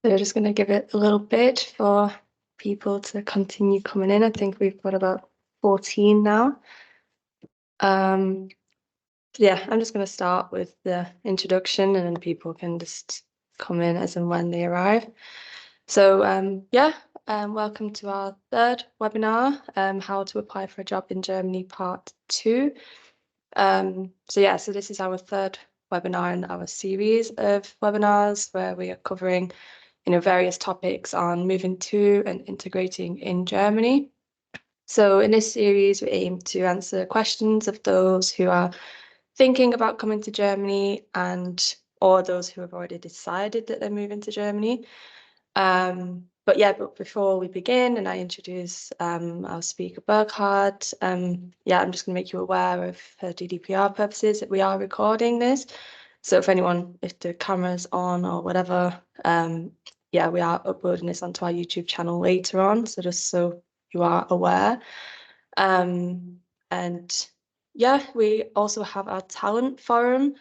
So we're just going to give it a little bit for people to continue coming in. I think we've got about 14 now. Yeah, I'm just going to start with the introduction and then people can just come in as and when they arrive. So welcome to our third webinar, How to Apply for a Job in Germany, Part 2. So this is our third webinar in our series of webinars where we are covering various topics on moving to and integrating in Germany. So in this series, we aim to answer questions of those who are thinking about coming to Germany or those who have already decided that they're moving to Germany. But before we begin and I introduce our speaker Burkhard, I'm just going to make you aware of, for GDPR purposes, that we are recording this. So if the camera's on or whatever, we are uploading this onto our YouTube channel later on. So just so you are aware. We also have our talent forum.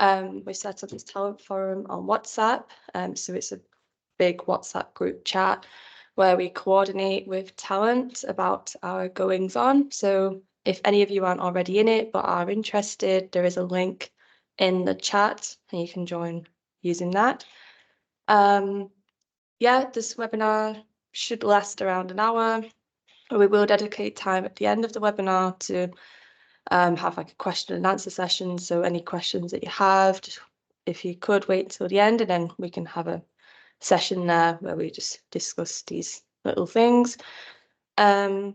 We set up this talent forum on WhatsApp. So it's a big WhatsApp group chat where we coordinate with talent about our goings on. So if any of you aren't already in it but are interested, there is a link in the chat and you can join using that. This webinar should last around an hour. We will dedicate time at the end of the webinar to have like a question and answer session. So any questions that you have, if you could wait till the end and then we can have a session there where we just discuss these little things. So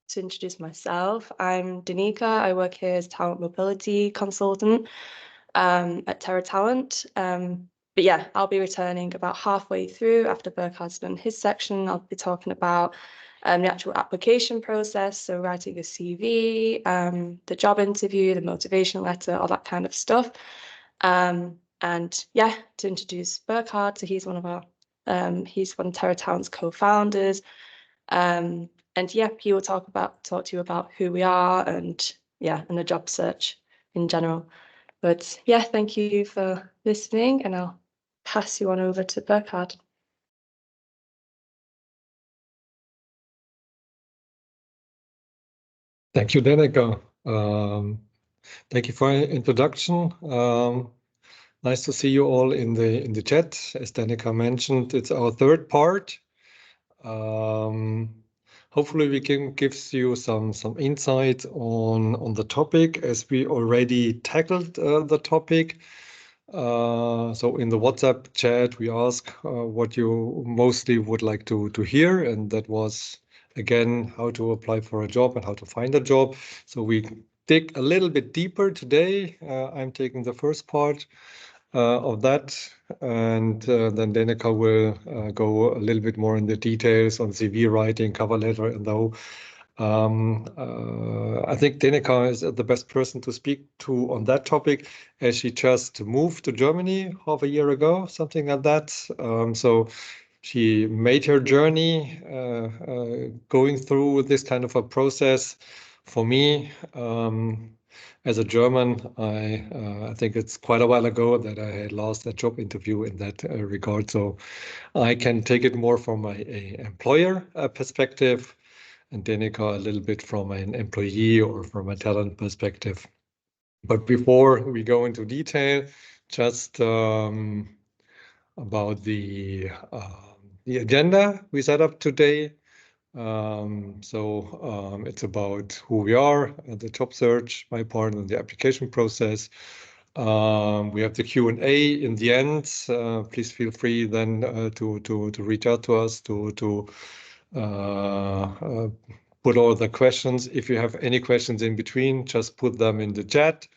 to introduce myself, I'm Danica. I work here as talent mobility consultant at Terra Talent. I'll be returning about halfway through after Burkhard's done his section. I'll be talking about the actual application process, so writing a CV, the job interview, the motivation letter, all that kind of stuff. To introduce Burkhard, so he's one of Terra Talent's co-founders. He will talk to you about who we are and the job search in general. But thank you for listening, and I'll pass you on over to Burkhard. Thank you, Danica. Thank you for your introduction. Nice to see you all in the chat. As Danica mentioned, it's our third part. Hopefully we can give you some insight on the topic, as we already tackled the topic. So in the WhatsApp chat, we ask what you mostly would like to hear, and that was again how to apply for a job and how to find a job. So we dig a little bit deeper today. I'm taking the first part of that, and then Danica will go a little bit more in the details on CV writing, cover letter, and though I think Danica is the best person to speak to on that topic, as she just moved to Germany half a year ago, something like that. So she made her journey going through this kind of a process. For me, as a German, I think it's quite a while ago that I had lost a job interview in that regard. So I can take it more from an employer perspective, and Danica a little bit from an employee or from a talent perspective. But before we go into detail, just about the agenda we set up today. It's about who we are, the job search, my part in the application process. We have the Q&A in the end. Please feel free then to reach out to us to put all the questions. If you have any questions in between, just put them in the chat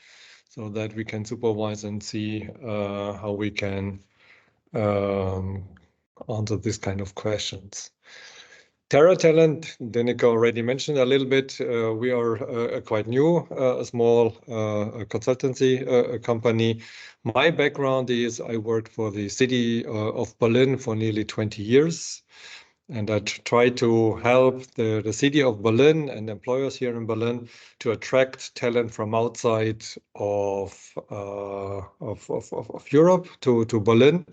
so that we can supervise and see how we can answer this kind of questions. Terra Talent, Danica already mentioned a little bit. We are quite new, a small consultancy company. My background is I worked for the city of Berlin for nearly 20 years. And I try to help the city of Berlin and employers here in Berlin to attract talent from outside of Europe to Berlin.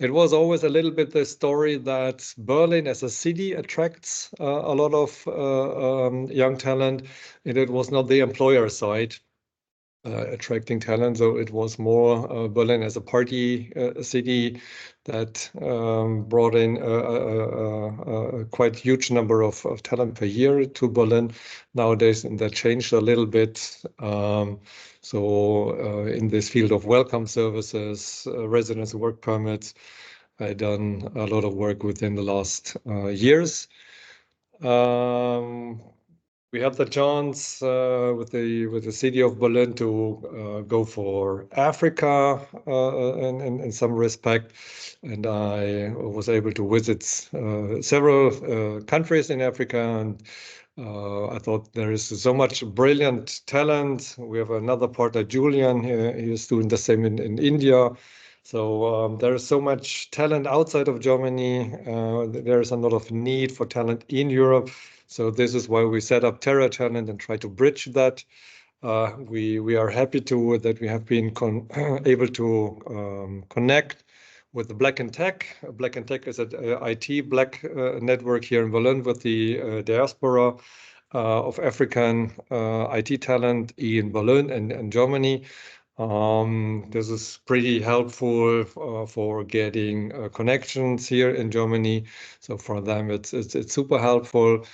It was always a little bit the story that Berlin as a city attracts a lot of young talent, and it was not the employer side attracting talent. So it was more Berlin as a party city that brought in a quite huge number of talent per year to Berlin nowadays, and that changed a little bit. So in this field of welcome services, residence work permits, I've done a lot of work within the last years. We had the chance with the city of Berlin to go for Africa in some respect, and I was able to visit several countries in Africa, and I thought there is so much brilliant talent. We have another partner, Julian, he is doing the same in India. So there is so much talent outside of Germany. There is a lot of need for talent in Europe. So this is why we set up Terra Talent and try to bridge that. We are happy that we have been able to connect with the Black and Tech. Black and Tech is an IT black network here in Berlin with the diaspora of African IT talent in Berlin and Germany. This is pretty helpful for getting connections here in Germany. So for them, it's super helpful.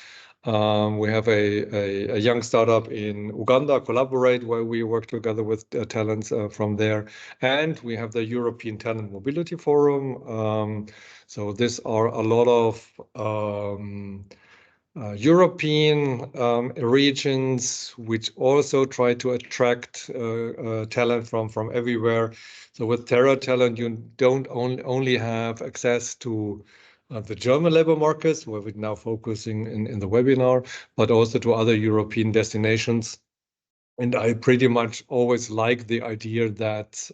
We have a young startup in Uganda, Collaborate, where we work together with talents from there. And we have the European Talent Mobility Forum. So these are a lot of European regions which also try to attract talent from everywhere. So with Terra Talent, you don't only have access to the German labor markets, where we're now focusing in the webinar, but also to other European destinations. And I pretty much always like the idea that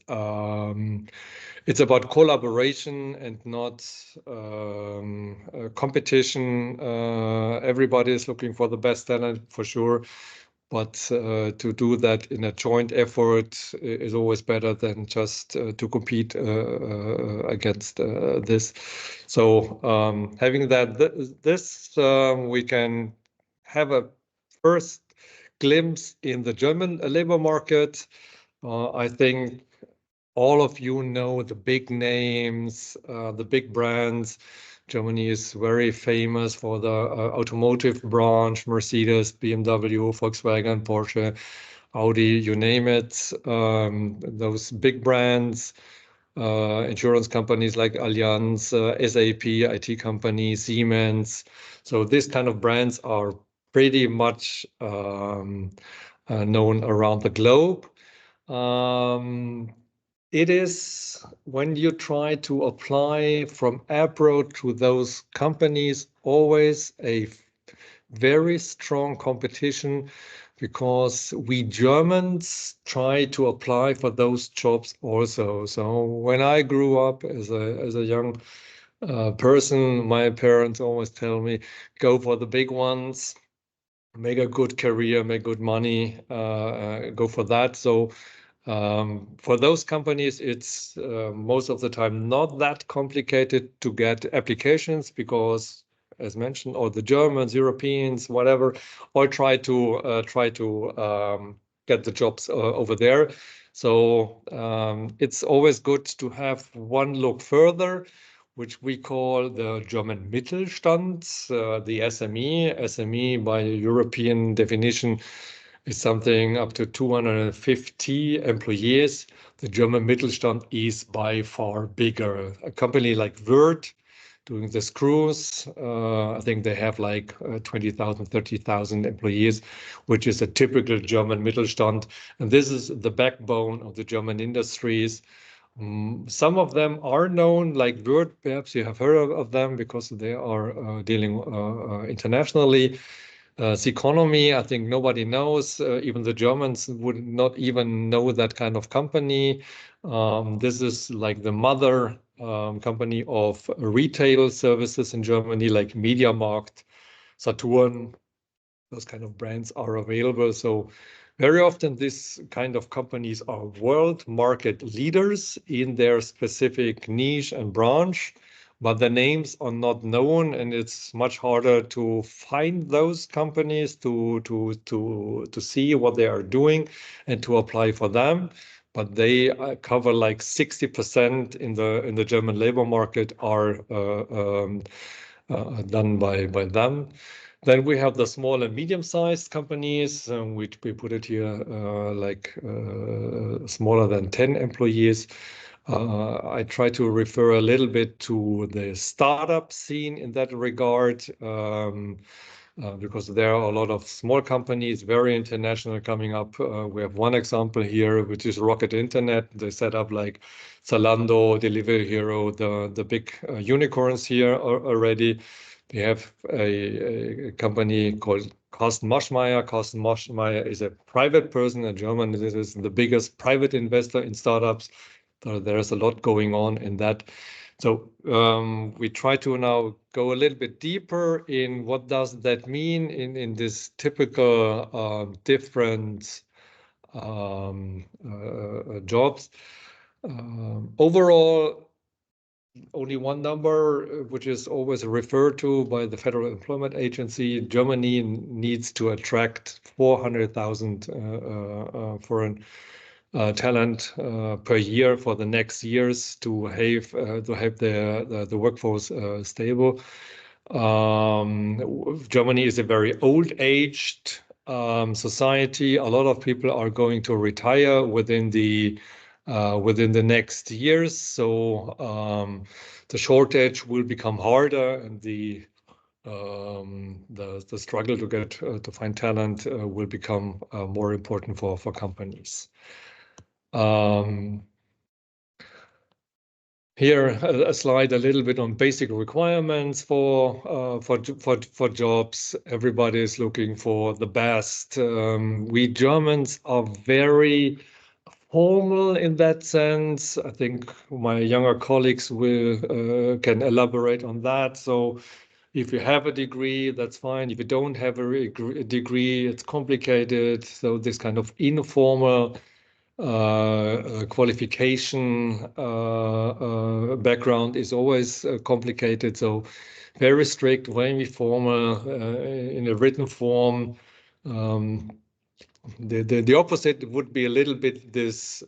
it's about collaboration and not competition. Everybody is looking for the best talent for sure, but to do that in a joint effort is always better than just to compete against this. So having this, we can have a first glimpse in the German labor market. I think all of you know the big names, the big brands. Germany is very famous for the automotive branch, Mercedes, BMW, Volkswagen, Porsche, Audi, you name it. Those big brands, insurance companies like Allianz, SAP, IT companies, Siemens. So these kind of brands are pretty much known around the globe. It is when you try to apply from abroad to those companies, always a very strong competition, because we Germans try to apply for those jobs also. So when I grew up as a young person, my parents always tell me, go for the big ones, make a good career, make good money, go for that. So for those companies, it's most of the time not that complicated to get applications, because, as mentioned, all the Germans, Europeans, whatever, all try to get the jobs over there. So it's always good to have one look further, which we call the German Mittelstand, the SME. SME, by European definition, is something up to 250 employees. The German Mittelstand is by far bigger. A company like Word doing the screws, I think they have like 20,000, 30,000 employees, which is a typical German Mittelstand. And this is the backbone of the German industries. Some of them are known, like Word, perhaps you have heard of them because they are dealing internationally. Economy, I think nobody knows. Even the Germans would not even know that kind of company. This is like the mother company of retail services in Germany, like MediaMarkt, Saturn. Those kind of brands are available. So very often these kind of companies are world market leaders in their specific niche and branch, but the names are not known, and it's much harder to find those companies to see what they are doing and to apply for them. But they cover like 60% in the German labor market are done by them. Then we have the small and medium-sized companies, which we put it here like smaller than 10 employees. I try to refer a little bit to the startup scene in that regard, because there are a lot of small companies, very international, coming up. We have one example here, which is Rocket Internet. They set up like Zalando, Delivery Hero, the big unicorns here already. We have a company called Carsten Maschmeyer. Carsten Maschmeyer is a private person in Germany. This is the biggest private investor in startups. So there's a lot going on in that. So we try to now go a little bit deeper in what does that mean in this typical different jobs. Overall, only one number, which is always referred to by the Federal Employment Agency. Germany needs to attract 400,000 foreign talent per year for the next years to have the workforce stable. Germany is a very old-aged society. A lot of people are going to retire within the next years, so the shortage will become harder, and the struggle to get to find talent will become more important for companies. Here a slide a little bit on basic requirements for jobs. Everybody is looking for the best. We Germans are very formal in that sense. I think my younger colleagues will can elaborate on that. So if you have a degree, that's fine. If you don't have a degree, it's complicated. So this kind of informal qualification background is always complicated. So very strict, very formal in a written form. The opposite would be a little bit this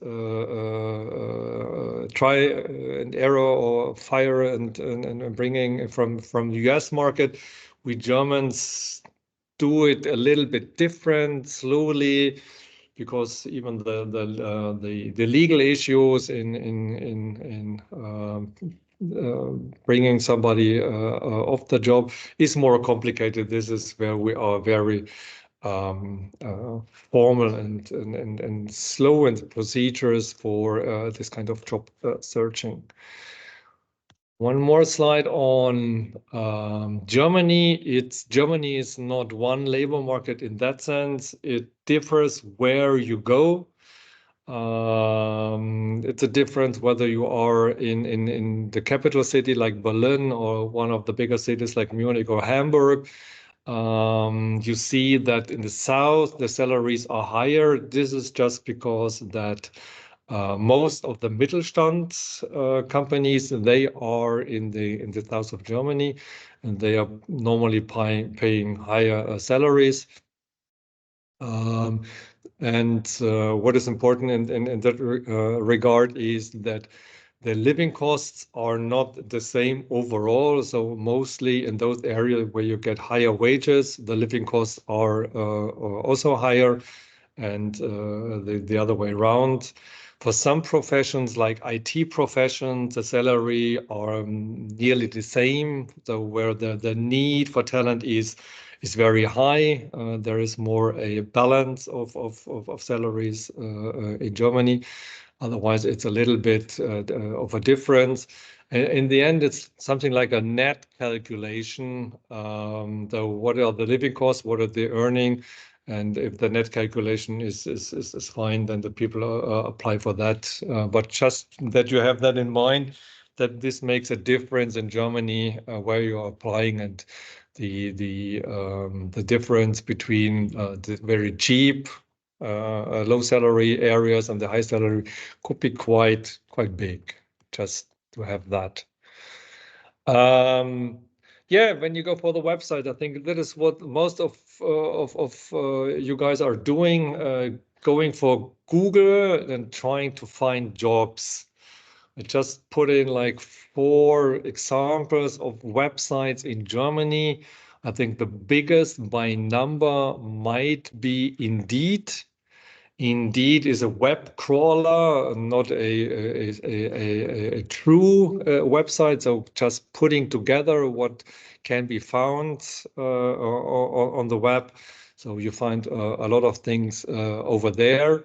try and error or fire and bringing from the US market. We Germans do it a little bit different, slowly, because even the legal issues in bringing somebody off the job is more complicated. This is where we are very formal and slow in the procedures for this kind of job searching. One more slide on Germany. Germany is not one labor market in that sense. It differs where you go. It's a difference whether you are in the capital city like Berlin or one of the bigger cities like Munich or Hamburg. You see that in the south, the salaries are higher. This is just because that most of the Mittelstand companies, they are in the south of Germany, and they are normally paying higher salaries. And what is important in that regard is that the living costs are not the same overall. So mostly in those areas where you get higher wages, the living costs are also higher, and the other way around. For some professions like IT professions, the salary are nearly the same. So where the need for talent is very high, there is more a balance of salaries in Germany. Otherwise, it's a little bit of a difference. And in the end, it's something like a net calculation. So what are the living costs? What are they earning? And if the net calculation is fine, then the people apply for that. But just that you have that in mind, that this makes a difference in Germany where you are applying, and the difference between the very cheap low salary areas and the high salary could be quite big, just to have that. Yeah, when you go for the website, I think that is what most of you guys are doing, going for Google and trying to find jobs. I just put in like 4 examples of websites in Germany. I think the biggest by number might be Indeed. Indeed is a web crawler, not a true website. So just putting together what can be found on the web. So you find a lot of things over there.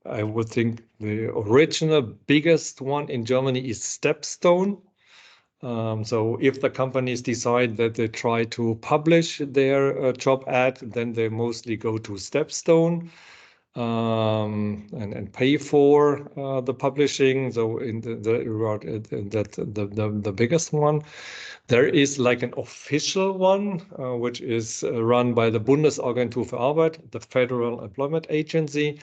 I would think the original biggest one in Germany is Stepstone. So if the companies decide that they try to publish their job ad, then they mostly go to Stepstone and pay for the publishing. So in the biggest one, there is like an official one, which is run by the Bundesagentur für Arbeit, the Federal Employment Agency.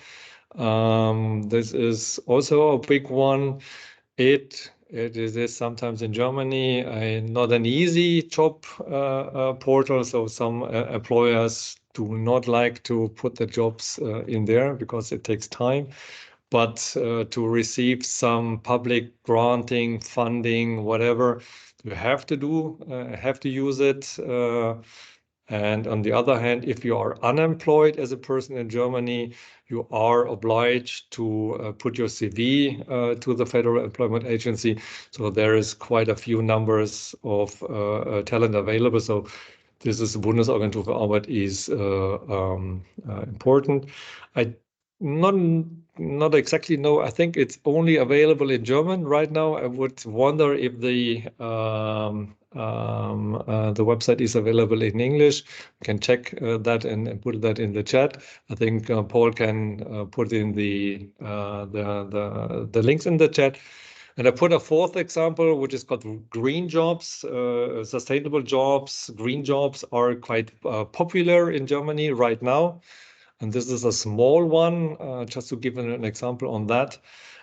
This is also a big one. It is sometimes in Germany not an easy job portal. So some employers do not like to put the jobs in there because it takes time. But to receive some public granting, funding, whatever, you have to use it. And on the other hand, if you are unemployed as a person in Germany, you are obliged to put your CV to the Federal Employment Agency. So there is quite a few numbers of talent available. So this is the Bundesagentur für Arbeit is important. I not exactly know. I think it's only available in German right now. I would wonder if the website is available in English. You can check that and put that in the chat. I think Paul can put in the links in the chat. And I put a 4th example, which is called green jobs, sustainable jobs. Green jobs are quite popular in Germany right now. And this is a small one, just to give an example on that.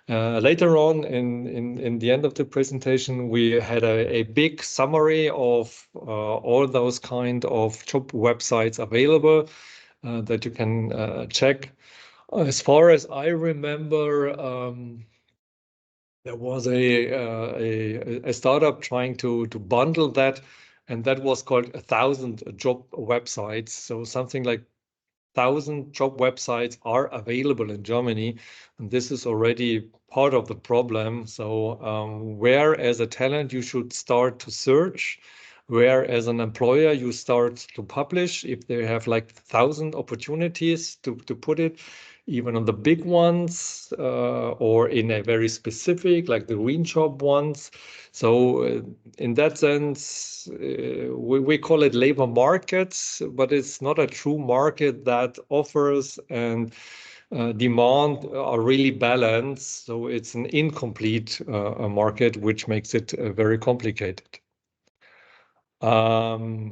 Later on in the end of the presentation, we had a big summary of all those kind of job websites available that you can check. As far as I remember, there was a startup trying to bundle that, and that was called 1,000 job websites. So something like 1,000 job websites are available in Germany, and this is already part of the problem. So where as a talent you should start to search, where as an employer you start to publish, if they have like 1,000 opportunities to put it, even on the big ones or in a very specific, like the green job ones. So in that sense, we call it labor markets, but it's not a true market that offers and demand are really balanced. So it's an incomplete market, which makes it very complicated. So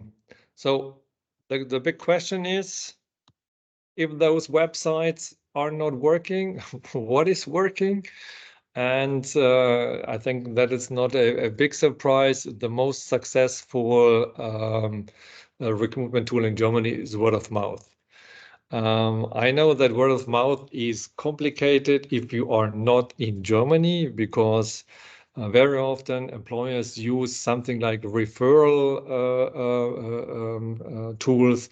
the big question is, if those websites are not working, what is working? And I think that is not a big surprise. The most successful recruitment tool in Germany is word of mouth. I know that word of mouth is complicated if you are not in Germany, because very often employers use something like referral tools,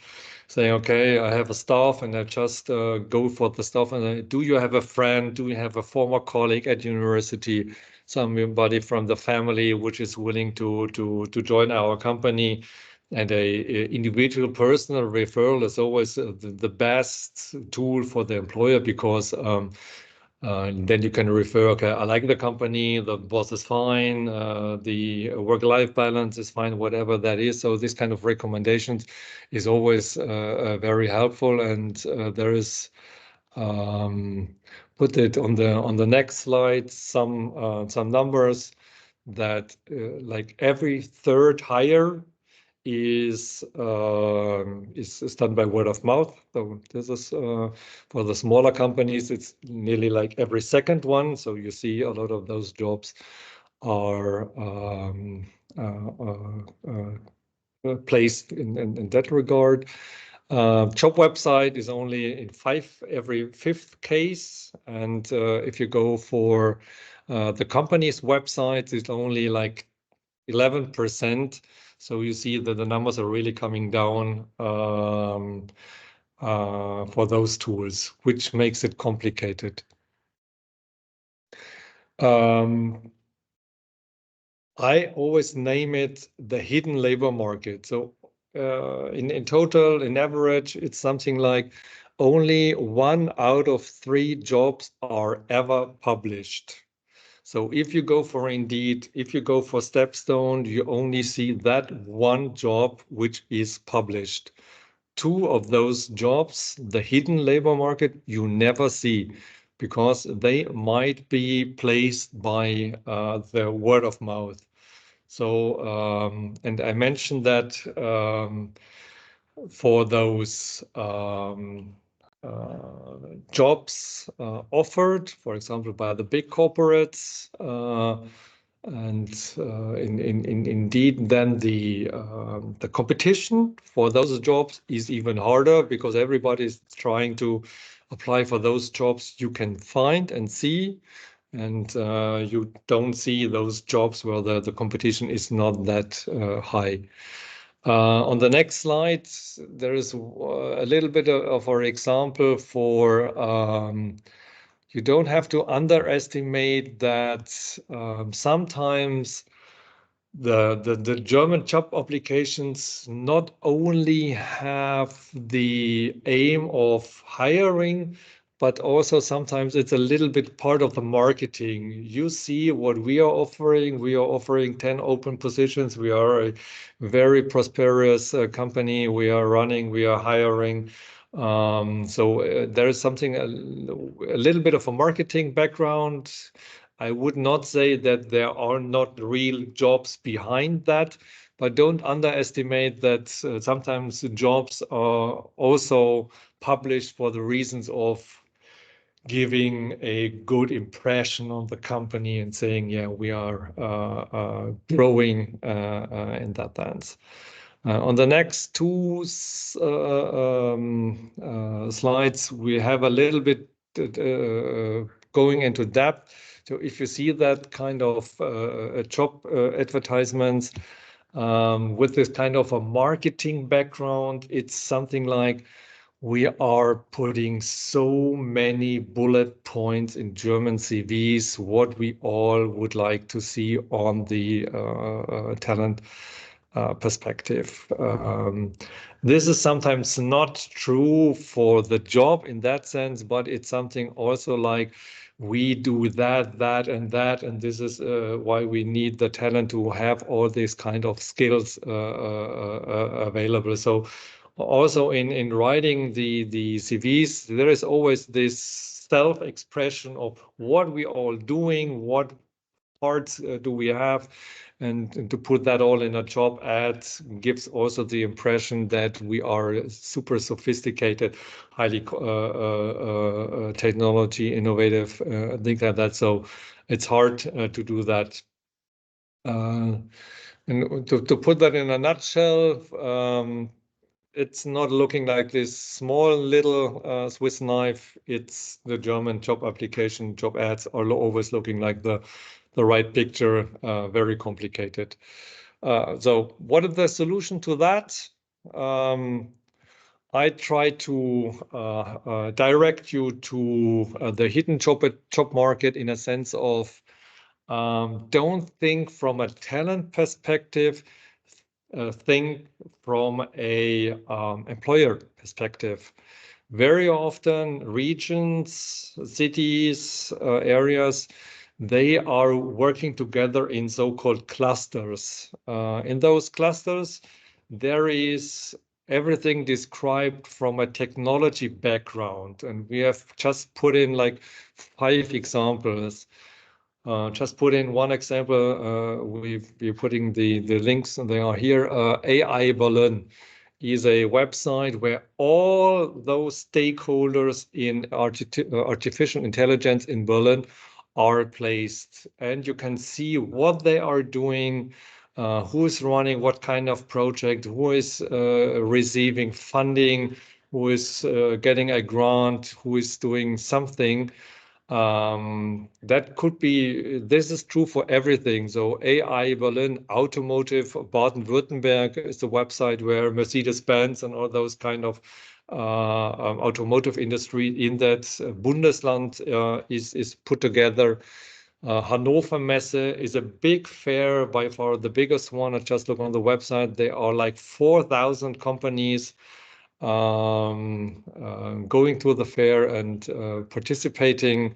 saying, okay, I have a staff and I just go for the staff. And do you have a friend? Do you have a former colleague at university? Somebody from the family which is willing to join our company? And a individual personal referral is always the best tool for the employer, because then you can refer, okay, I like the company, the boss is fine, the work-life balance is fine, whatever that is. So this kind of recommendations is always very helpful. And there is put it on the next slide, some numbers that like every third hire is done by word of mouth. So this is for the smaller companies, it's nearly like every second one. So you see a lot of those jobs are placed in that regard. Job website is only in every fifth case, and if you go for the company's website, it's only like 11%. So you see that the numbers are really coming down for those tools, which makes it complicated. I always name it the hidden labor market. So in total, in average, it's something like only 1 out of 3 jobs are ever published. So if you go for Indeed, if you go for Stepstone, you only see that one job which is published. 2 of those jobs, the hidden labor market, you never see because they might be placed by the word of mouth. So, and I mentioned that for those jobs offered, for example, by the big corporates, and indeed, then the competition for those jobs is even harder because everybody is trying to apply for those jobs you can find and see. And you don't see those jobs where the competition is not that high. On the next slide, there is a little bit of our example for you don't have to underestimate that sometimes the German job applications not only have the aim of hiring, but also sometimes it's a little bit part of the marketing. You see what we are offering. We are offering 10 open positions. We are a very prosperous company. We are running, we are hiring. So there is something, a little bit of a marketing background. I would not say that there are not real jobs behind that, but don't underestimate that sometimes jobs are also published for the reasons of giving a good impression on the company and saying, yeah, we are growing in that sense. On the next 2 slides, we have a little bit going into depth. So if you see that kind of job advertisements with this kind of a marketing background, it's something like we are putting so many bullet points in German CVs, what we all would like to see on the talent perspective. This is sometimes not true for the job in that sense, but it's something also like we do that, and this is why we need the talent to have all these kind of skills available. So also in writing the CVs, there is always this self-expression of what we all doing, what parts do we have, and to put that all in a job ad gives also the impression that we are super sophisticated, highly technology innovative, things like that. So it's hard to do that. And to put that in a nutshell, it's not looking like this small little Swiss knife. It's the German job application, job ads are always looking like the right picture, very complicated. So what is the solution to that? I try to direct you to the hidden job market in a sense of don't think from a talent perspective, think from a employer perspective. Very often regions, cities, areas, they are working together in so-called clusters. In those clusters, there is everything described from a technology background. And we have just put in like 5 examples. Just put in one example. We're putting the links, and they are here. AI Berlin is a website where all those stakeholders in artificial intelligence in Berlin are placed, and you can see what they are doing, who is running what kind of project, who is receiving funding, who is getting a grant, who is doing something. That could be, this is true for everything. So AI Berlin, Automotive Baden-Württemberg is the website where Mercedes-Benz and all those kind of automotive industry in that Bundesland is put together. Hannover Messe is a big fair, by far the biggest one. I just look on the website. There are like 4,000 companies going to the fair and participating.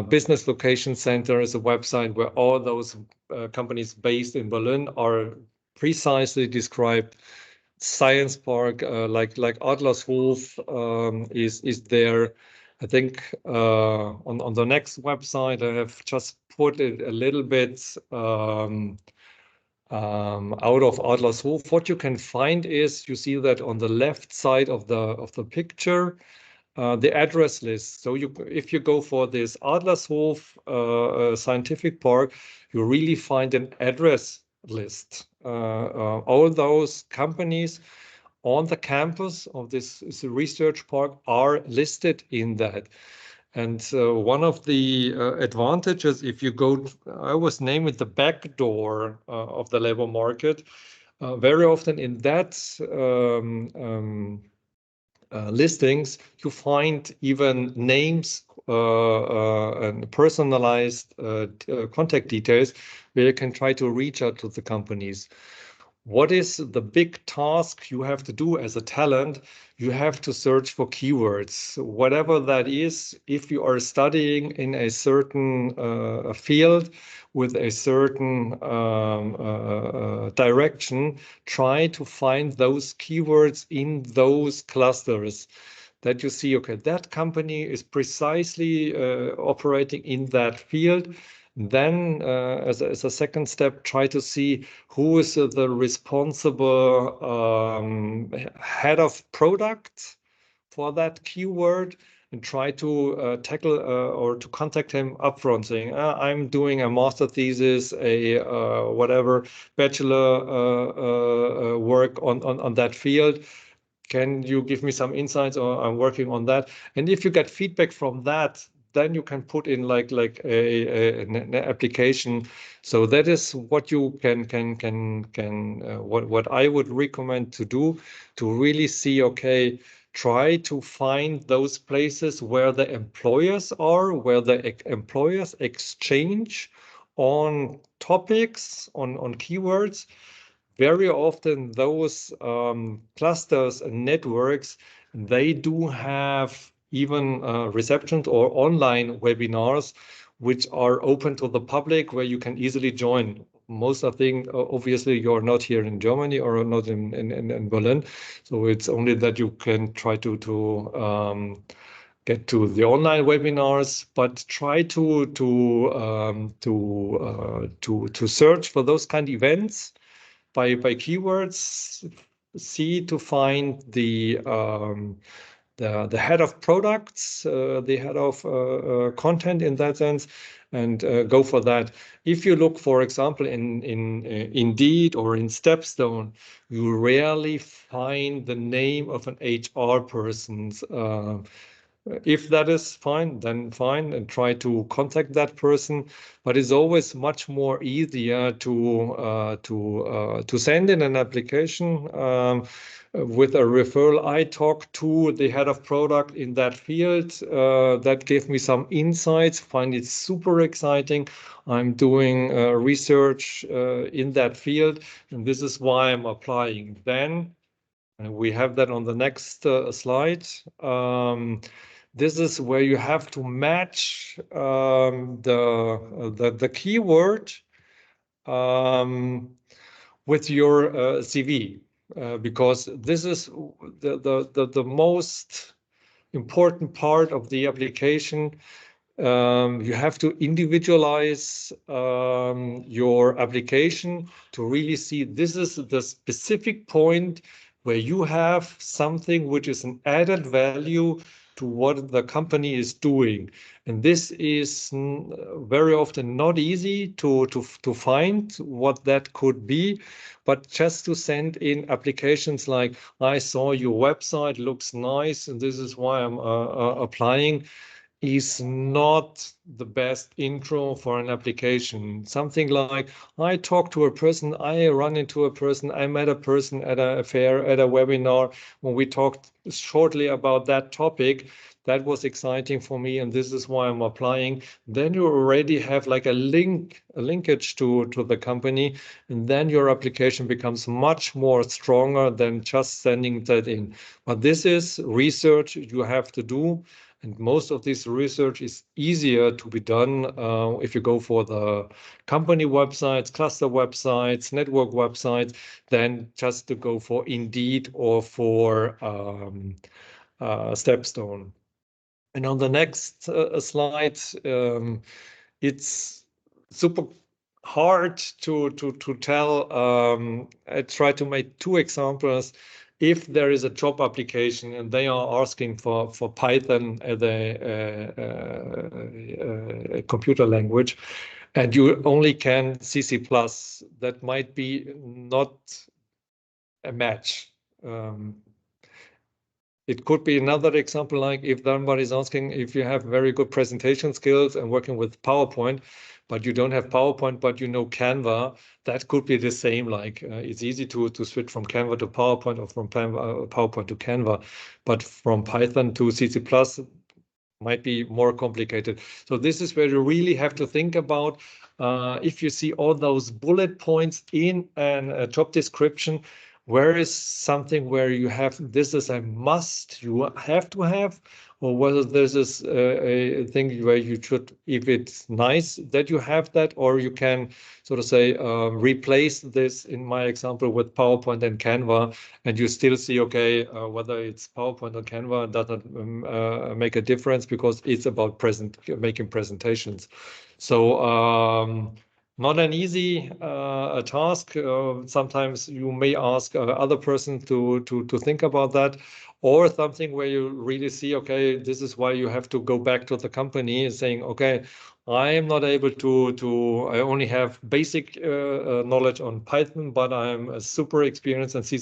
Business Location Center is a website where all those companies based in Berlin are precisely described. Science Park, like Adlershof, is there. I think on the next website I have just put it a little bit out of Adlershof. What you can find is, you see that on the left side of the picture, the address list. So if you go for this Adlershof scientific park, you really find an address list. All those companies on the campus of this research park are listed in that. And one of the advantages, if you go, I always name it the back door of the labor market. Very often in that listings, you find even names and personalized contact details where you can try to reach out to the companies. What is the big task you have to do as a talent? You have to search for keywords, whatever that is. If you are studying in a certain field with a certain direction, try to find those keywords in those clusters that you see, okay, that company is precisely operating in that field. Then, as a second step, try to see who is the responsible head of product for that keyword, and try to tackle or to contact him upfront, saying, I'm doing a master thesis, a whatever bachelor work on that field. Can you give me some insights, or I'm working on that? And if you get feedback from that, then you can put in like an application. So that is what you can what I would recommend to do, to really see, okay, try to find those places where the employers are, where the employers exchange on topics, on keywords. Very often those clusters and networks, they do have even receptions or online webinars which are open to the public, where you can easily join. Most of the thing, obviously, you're not here in Germany or not in Berlin, so it's only that you can try to get to the online webinars, but try to search for those kind of events by keywords. See to find the head of products, the head of content in that sense, and go for that. If you look, for example, in Indeed or in Stepstone, you rarely find the name of an HR person's. If that is fine, then fine, and try to contact that person. But it's always much more easier to send in an application with a referral. I talked to the head of product in that field. That gave me some insights. Find it super exciting. I'm doing research in that field, and this is why I'm applying. Then we have that on the next slide. This is where you have to match the keyword with your CV. because this is the most important part of the application. You have to individualize your application to really see this is the specific point where you have something which is an added value to what the company is doing. And this is very often not easy to find what that could be, but just to send in applications like, I saw your website looks nice and this is why I'm applying, is not the best intro for an application. Something like, I talked to a person, I run into a person, I met a person at a fair, at a webinar, when we talked shortly about that topic. That was exciting for me, and this is why I'm applying. Then you already have like a linkage to the company, and then your application becomes much more stronger than just sending that in. But this is research you have to do. And most of this research is easier to be done if you go for the company websites, cluster websites, network websites, than just to go for Indeed or for Stepstone. And on the next slide, it's super hard to tell. I try to make two examples. If there is a job application and they are asking for Python as a computer language, and you only can C++, that might be not a match. It could be another example, like if somebody is asking if you have very good presentation skills and working with PowerPoint, but you don't have PowerPoint, but you know Canva, that could be the same. Like it's easy to switch from Canva to PowerPoint or from PowerPoint to Canva, but from Python to C++ might be more complicated. So this is where you really have to think about if you see all those bullet points in a job description, where is something where you have this is a must, you have to have, or whether this is a thing where you should, if it's nice that you have that, or you can sort of say replace this, in my example, with PowerPoint and Canva, and you still see, okay, whether it's PowerPoint or Canva doesn't make a difference because it's about making presentations. So not an easy task. Sometimes you may ask other person to think about that, or something where you really see, okay, this is why you have to go back to the company saying, okay, I am not able I only have basic knowledge on Python, but I'm super experienced in C++.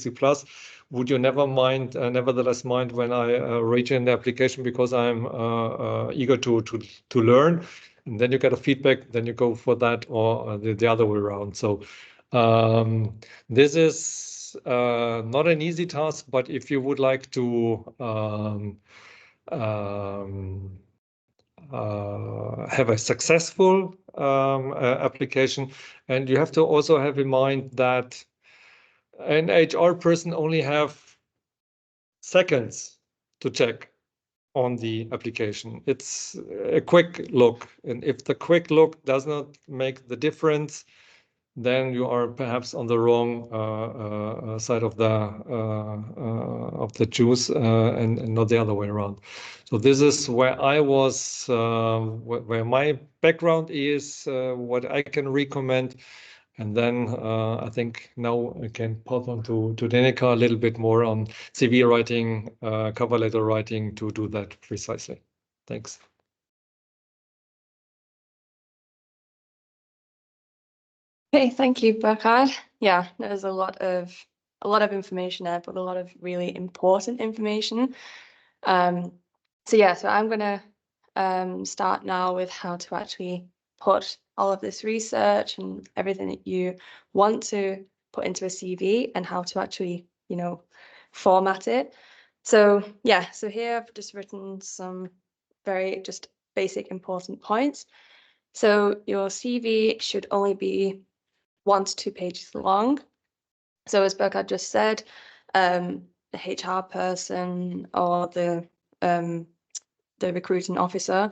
Would you nevertheless mind when I reach in the application, because I'm eager to learn? And then you get a feedback, then you go for that, or the other way around. So this is not an easy task, but if you would like to have a successful application, and you have to also have in mind that an HR person only have seconds to check on the application. It's a quick look, and if the quick look does not make the difference, then you are perhaps on the wrong side of the juice, and not the other way around. So this is where I was, where my background is, what I can recommend. And then I think now I can pass on to Danica a little bit more on CV writing, cover letter writing, to do that precisely. Thanks. Okay, thank you, Burkhard. Yeah, there's a lot of information there, but a lot of really important information. So I'm gonna start now with how to actually put all of this research and everything that you want to put into a CV, and how to actually, format it. So yeah, so here I've just written some very just basic important points. So your CV should only be 1 to 2 pages long. So as Burkhard just said, the HR person or the recruiting officer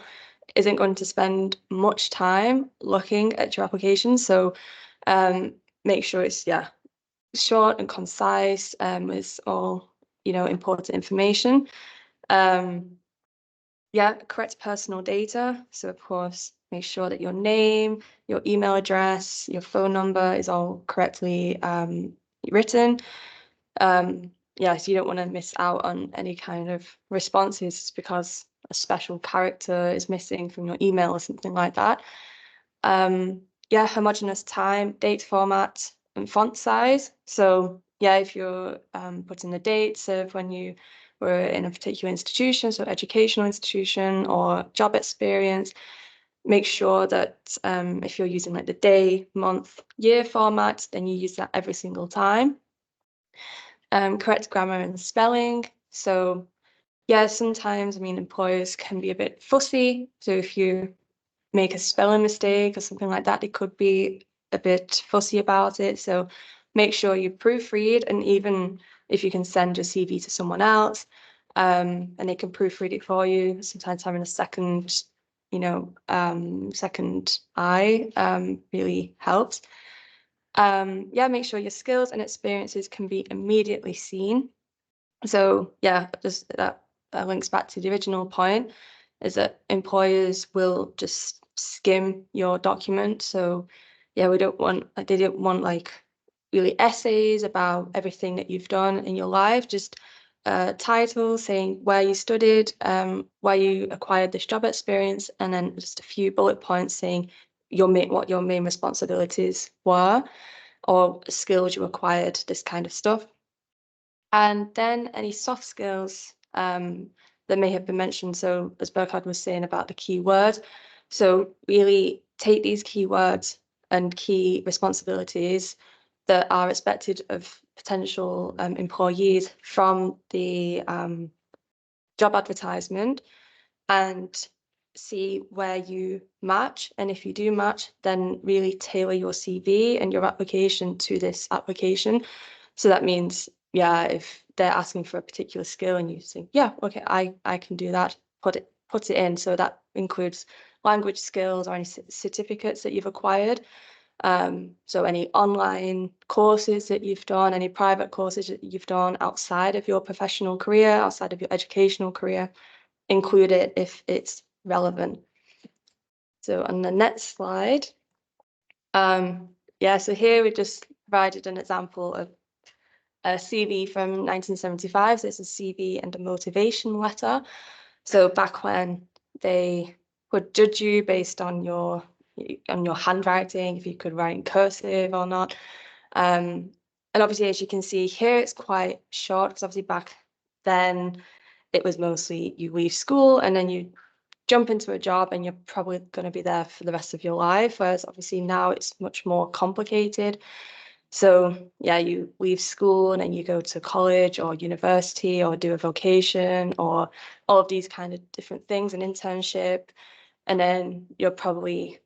isn't going to spend much time looking at your application. So make sure it's short and concise, is all, important information. Yeah, correct personal data. So of course, make sure that your name, your email address, your phone number is all correctly written. Yeah, so you don't want to miss out on any kind of responses because a special character is missing from your email or something like that. Yeah, homogeneous time, date format, and font size. So yeah, if you're putting the dates of when you were in a particular institution, so educational institution or job experience, make sure that if you're using like the day, month, year format, then you use that every single time. Correct grammar and spelling. So yeah, sometimes, employers can be a bit fussy. So if you make a spelling mistake or something like that, they could be a bit fussy about it. So make sure you proofread, and even if you can send your CV to someone else, and they can proofread it for you, sometimes having a second, second eye really helps. Yeah, make sure your skills and experiences can be immediately seen. So yeah, just that links back to the original point, is that employers will just skim your document. So yeah, they don't want like really essays about everything that you've done in your life, just a title saying where you studied, where you acquired this job experience, and then just a few bullet points saying what your main responsibilities were or skills you acquired, this kind of stuff. And then any soft skills that may have been mentioned. So as Burkhard was saying about the keywords, so really take these keywords and key responsibilities that are expected of potential employees from the job advertisement and see where you match. And if you do match, then really tailor your CV and your application to this application. So that means, yeah, if they're asking for a particular skill and you think, yeah, okay, I can do that, put it in. So that includes language skills or any certificates that you've acquired. So any online courses that you've done, any private courses that you've done outside of your professional career, outside of your educational career, include it if it's relevant. So on the next slide, yeah, so here we just provided an example of a CV from 1975. So it's a CV and a motivation letter. So back when they would judge you based on your handwriting, if you could write in cursive or not. And obviously, as you can see here, it's quite short because obviously back then it was mostly you leave school and then you jump into a job and you're probably going to be there for the rest of your life. Whereas obviously now it's much more complicated. So yeah, you leave school and then you go to college or university or do a vocation or all of these kind of different things, an internship, and then you're probably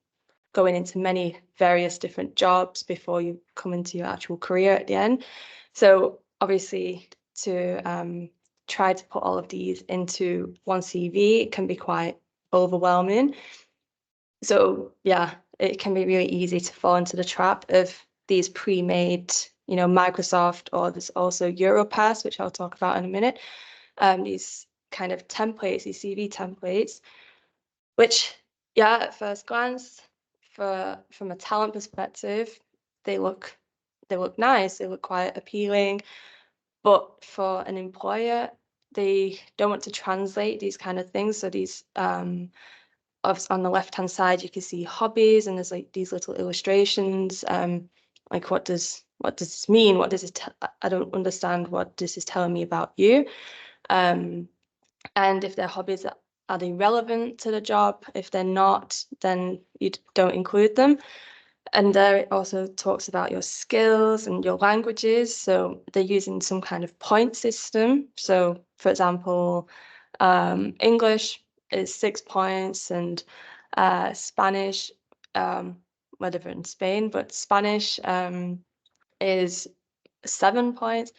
going into many various different jobs before you come into your actual career at the end. So obviously to try to put all of these into one CV can be quite overwhelming. So yeah, it can be really easy to fall into the trap of these pre-made, Microsoft, or there's also Europass, which I'll talk about in a minute. These kind of templates, these CV templates, which, yeah, at first glance, from a talent perspective, they look nice, they look quite appealing, but for an employer, they don't want to translate these kind of things. So these on the left-hand side, you can see hobbies, and there's like these little illustrations. Like what does this mean? What does this I don't understand what this is telling me about you. And if their hobbies are they relevant to the job? If they're not, then you don't include them. And there it also talks about your skills and your languages. So they're using some kind of point system. So for example, English is 6 points, and Spanish, whether in Spain, but Spanish is 7 points.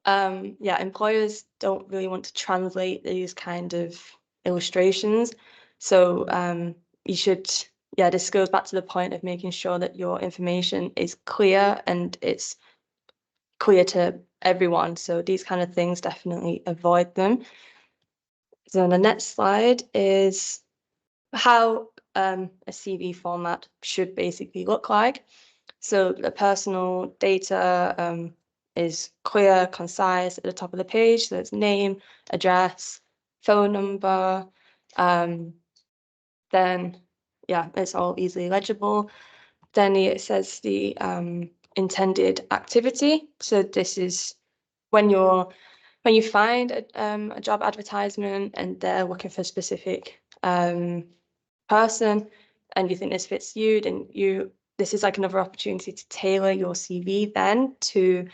Yeah, employers don't really want to translate these kind of illustrations. So you should, yeah, this goes back to the point of making sure that your information is clear and it's clear to everyone. So these kind of things, definitely avoid them. So the next slide is how a CV format should basically look like. So the personal data is clear, concise at the top of the page. So it's name, address, phone number. Then, yeah, it's all easily legible. Then it says the intended activity. So this is when you find a job advertisement and they're looking for a specific person, and you think this fits you, then this is like another opportunity to tailor your CV then to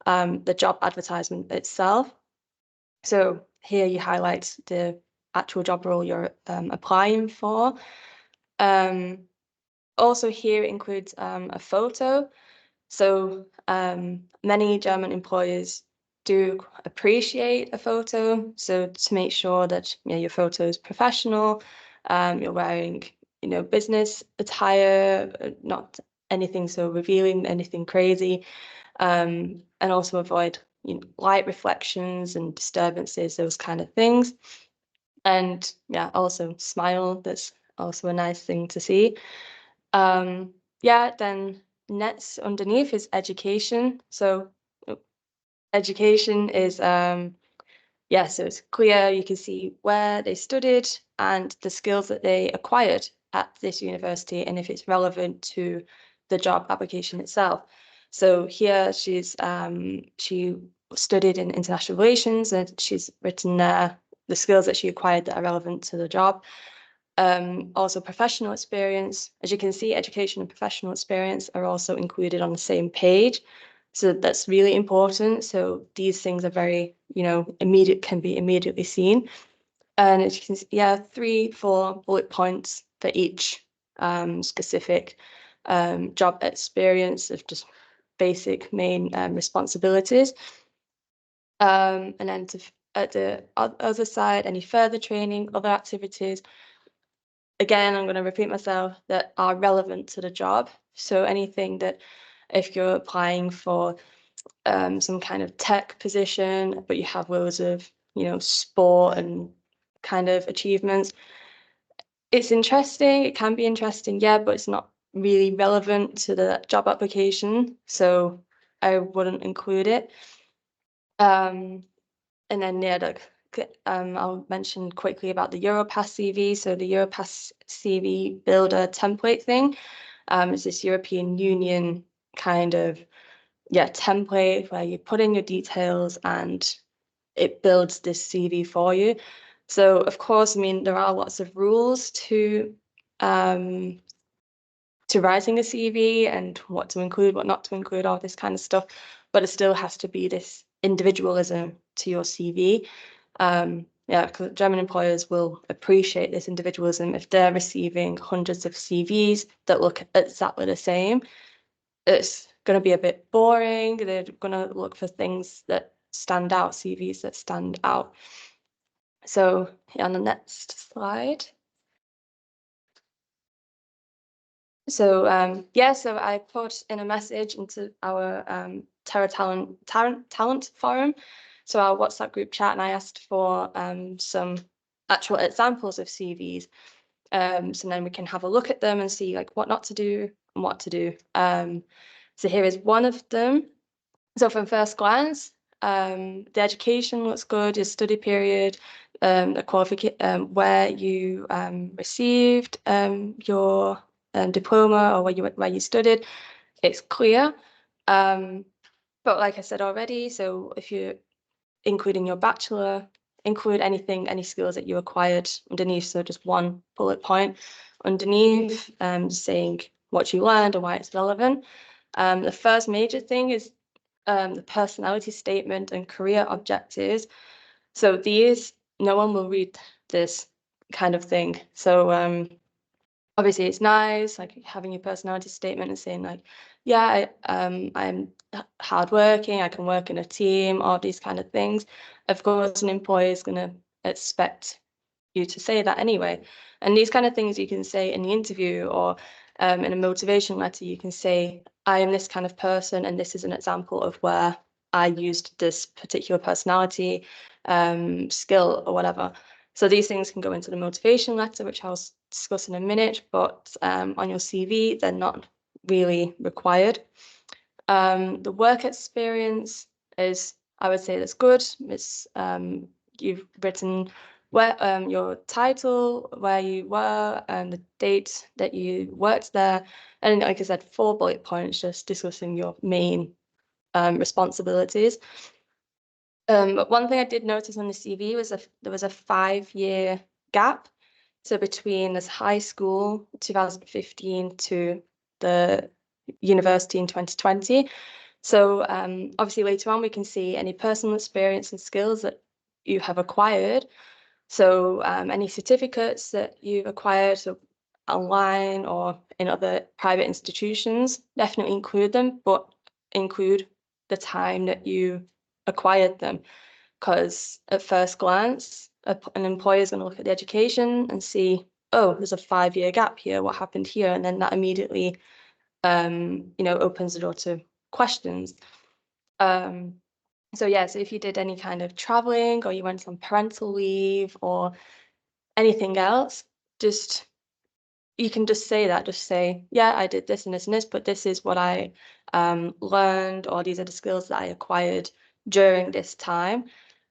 the job advertisement itself. So here you highlight the actual job role you're applying for. Also here it includes a photo. So many German employers do appreciate a photo. So to make sure that your photo is professional, you're wearing business attire, not anything so revealing, anything crazy, and also avoid light reflections and disturbances, those kind of things. And yeah, also smile. That's also a nice thing to see. Yeah, then next underneath is education. So education is yeah, so it's clear, you can see where they studied and the skills that they acquired at this university and if it's relevant to the job application itself. So here she studied in international relations and she's written the skills that she acquired that are relevant to the job. Also professional experience. As you can see, education and professional experience are also included on the same page. So that's really important. So these things are very, can be immediately seen. And as you can see, yeah, 3-4 bullet points for each specific job experience of just basic main responsibilities. And then at the other side, any further training, other activities, again, I'm going to repeat myself, that are relevant to the job. So anything that if you're applying for some kind of tech position, but you have loads of, sport and kind of achievements, it's interesting. It can be interesting, yeah, but it's not really relevant to the job application. So I wouldn't include it. And then, yeah, I'll mention quickly about the Europass CV. So the Europass CV builder template thing. It's this European Union kind of, template where you put in your details and it builds this CV for you. So of course, I mean, there are lots of rules to writing a CV and what to include, what not to include, all this kind of stuff, but it still has to be this individualism to your CV. Yeah, because German employers will appreciate this individualism if they're receiving hundreds of CVs that look exactly the same. It's going to be a bit boring. They're going to look for things that stand out, CVs that stand out. So yeah, on the next slide. So yeah, so I put in a message into our Terra Talent forum, so our WhatsApp group chat, and I asked for some actual examples of CVs. So then we can have a look at them and see like what not to do and what to do. So here is one of them. So from first glance, the education looks good, your study period, the qualification, where you received your diploma or where you studied, it's clear. But like I said already, so if you're including your bachelor, include any skills that you acquired underneath. So just one bullet point underneath, saying what you learned and why it's relevant. The first major thing is the personality statement and career objectives. So these, no one will read this kind of thing. So obviously it's nice, like having your personality statement and saying like, yeah, I'm hardworking, I can work in a team, all these kind of things. Of course, an employer is going to expect you to say that anyway. And these kind of things you can say in the interview or in a motivation letter, you can say, I am this kind of person, and this is an example of where I used this particular personality, skill or whatever. So these things can go into the motivation letter, which I'll discuss in a minute, but on your CV, they're not really required. The work experience is, I would say, that's good. It's you've written where your title, where you were, and the date that you worked there, and like I said, 4 bullet points, just discussing your main responsibilities. But one thing I did notice on the CV was there was a 5-year gap. So between this high school 2015 to the university in 2020. So obviously later on we can see any personal experience and skills that you have acquired. So any certificates that you've acquired, so online or in other private institutions, definitely include them, but include the time that you acquired them. Because at first glance, an employer is going to look at the education and see, oh, there's a 5-year gap here. What happened here? And then that immediately, opens the door to questions. So yeah, so if you did any kind of traveling or you went on parental leave or anything else, you can just say that. Just say, yeah, I did this and this and this, but this is what I learned, or these are the skills that I acquired during this time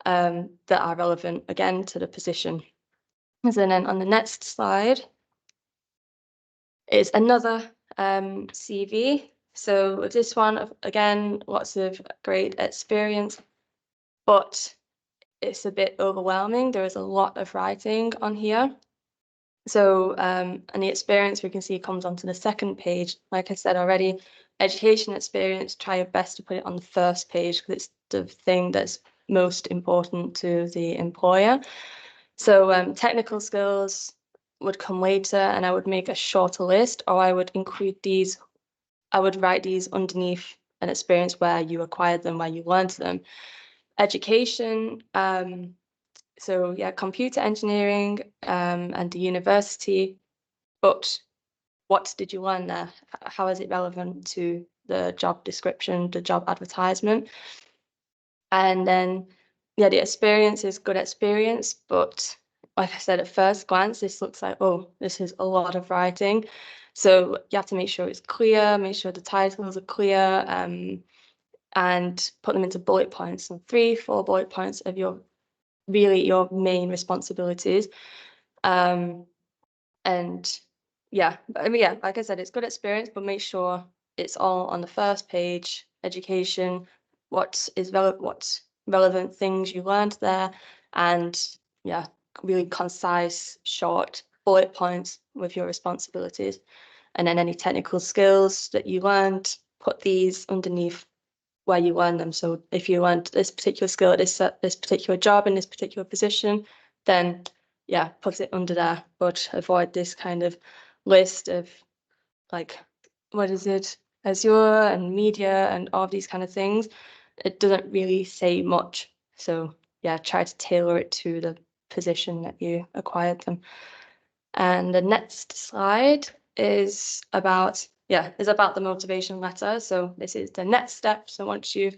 that are relevant again to the position. And then on the next slide is another CV. So this one, again, lots of great experience, but it's a bit overwhelming. There is a lot of writing on here. So, and the experience we can see comes onto the second page. Like I said already, education experience, try your best to put it on the first page because it's the thing that's most important to the employer. So technical skills would come later, and I would make a shorter list, or I would include these, I would write these underneath an experience where you acquired them, where you learned them. Education, so yeah, computer engineering and the university, but what did you learn there? How is it relevant to the job description, the job advertisement? And then, yeah, the experience is good experience, but like I said, at first glance, this looks like, oh, this is a lot of writing. So you have to make sure it's clear, make sure the titles are clear, and put them into bullet points, and 3-4 bullet points of your main responsibilities. And yeah, I mean, yeah, like I said, it's good experience, but make sure it's all on the first page. Education, what relevant things you learned there, and yeah, really concise, short bullet points with your responsibilities. And then any technical skills that you learned, put these underneath where you learn them. So if you learned this particular skill at this particular job in this particular position, then yeah, put it under there, but avoid this kind of list of like, what is it, Azure and media and all of these kind of things. It doesn't really say much. So yeah, try to tailor it to the position that you acquired them. And the next slide is about the motivation letter. So this is the next step. So once you've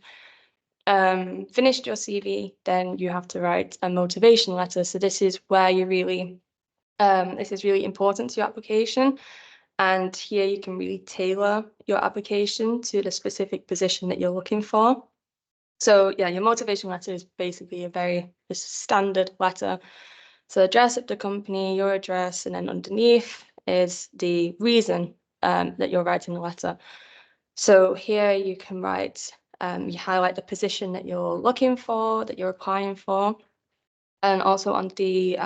finished your CV, then you have to write a motivation letter. So this is where you really, this is really important to your application. And here you can really tailor your application to the specific position that you're looking for. So yeah, your motivation letter is basically a very standard letter. So address of the company, your address, and then underneath is the reason that you're writing the letter. So here you can write, you highlight the position that you're looking for, that you're applying for, and also on the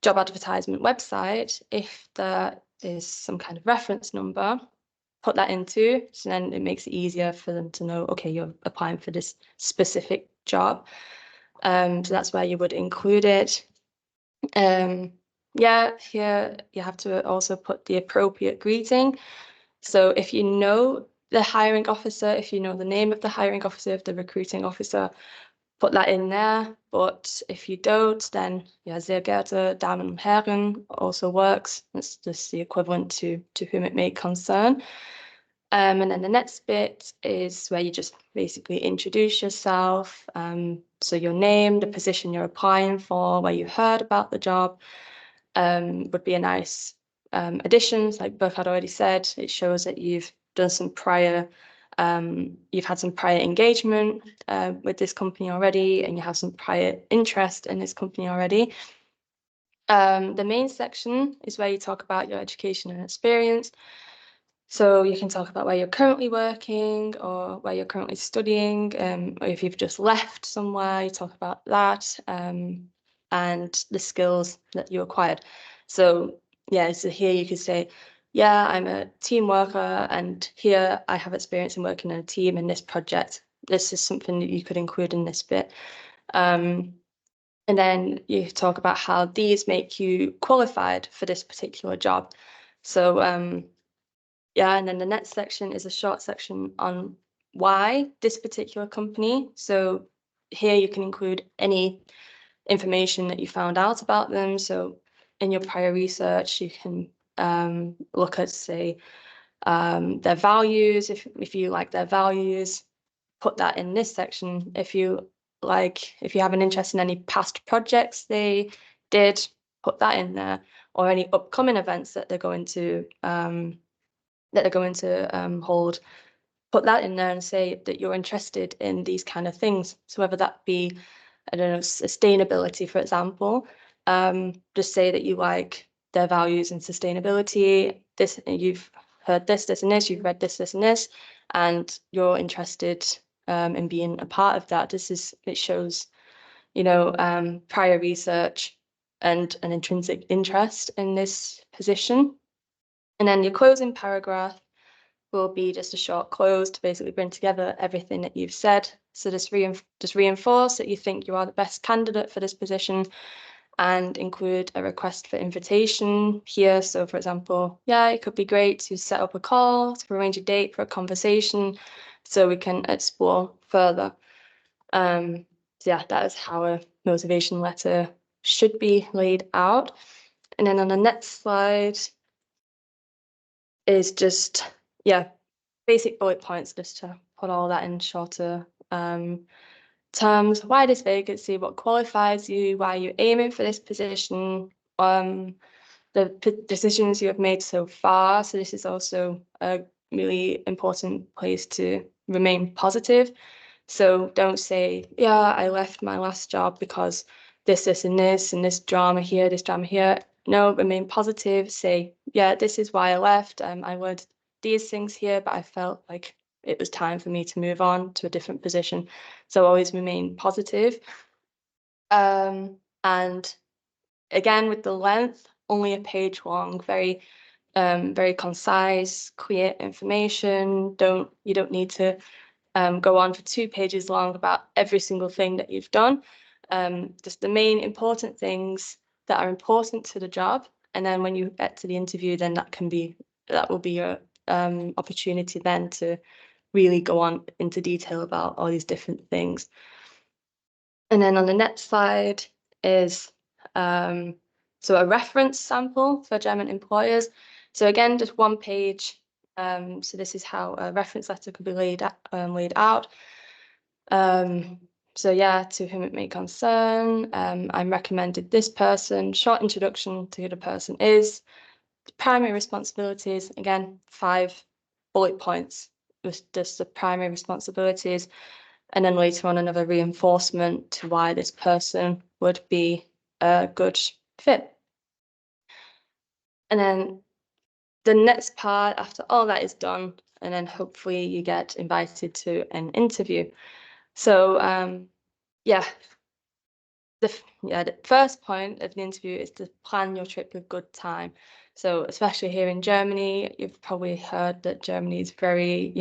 job advertisement website, if there is some kind of reference number, put that into, so then it makes it easier for them to know, okay, you're applying for this specific job. So that's where you would include it. Yeah, here you have to also put the appropriate greeting. So if you know the hiring officer, if you know the name of the hiring officer, of the recruiting officer, put that in there. But if you don't, then yeah, sehr geehrte Damen und Herren also works. It's just the equivalent to whom it may concern. And then the next bit is where you just basically introduce yourself. So your name, the position you're applying for, where you heard about the job, would be a nice addition. Like Buff had already said, it shows that you've done some prior, you've had some prior engagement with this company already, and you have some prior interest in this company already. The main section is where you talk about your education and experience. So you can talk about where you're currently working or where you're currently studying, or if you've just left somewhere, you talk about that, and the skills that you acquired. So yeah, so here you could say, yeah, I'm a team worker, and here I have experience in working in a team in this project. This is something that you could include in this bit. And then you talk about how these make you qualified for this particular job. So yeah, and then the next section is a short section on why this particular company. So here you can include any information that you found out about them. So in your prior research, you can look at, say, their values. If you like their values, put that in this section. If you have an interest in any past projects they did, put that in there, or any upcoming events that they're going to hold, put that in there and say that you're interested in these kind of things. So whether that be, I don't know, sustainability, for example, just say that you like their values in sustainability. This, you've heard this, this, and this, you've read this, this, and this, and you're interested in being a part of that. It shows, prior research and an intrinsic interest in this position. And then your closing paragraph will be just a short close to basically bring together everything that you've said. So just reinforce that you think you are the best candidate for this position, and include a request for invitation here. So for example, yeah, it could be great to set up a call, to arrange a date for a conversation so we can explore further. So yeah, that is how a motivation letter should be laid out. And then on the next slide is just, yeah, basic bullet points, just to put all that in shorter terms. Why this vacancy? What qualifies you? Why are you aiming for this position? The decisions you have made so far. So this is also a really important place to remain positive. So don't say, yeah, I left my last job because this, and this drama here, this drama here. No, remain positive. Say, yeah, this is why I left. I learned these things here, but I felt like it was time for me to move on to a different position. So always remain positive. And again, with the length, only a page long, very concise, clear information. You don't need to go on for 2 pages long about every single thing that you've done. Just the main important things that are important to the job. And then when you get to the interview, then that will be your opportunity then to really go on into detail about all these different things. And then on the next slide is so a reference sample for German employers. So again, just 1 page. So this is how a reference letter could be laid out. So yeah, to whom it may concern, I'm recommended this person, short introduction to who the person is, primary responsibilities, again, 5 bullet points with just the primary responsibilities, and then later on another reinforcement to why this person would be a good fit. And then the next part, after all that is done, and then hopefully you get invited to an interview. So yeah, the first point of the interview is to plan your trip with good time. So especially here in Germany, you've probably heard that Germany is very,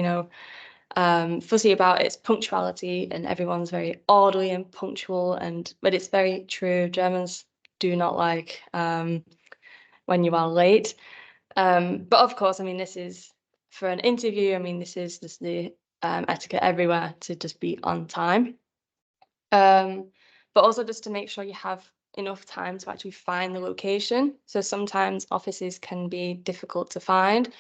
fussy about its punctuality, and everyone's very orderly and punctual. But it's very true. Germans do not like when you are late. But of course, I mean, this is for an interview. I mean, this is just the etiquette everywhere to just be on time. But also just to make sure you have enough time to actually find the location. So sometimes offices can be difficult to find.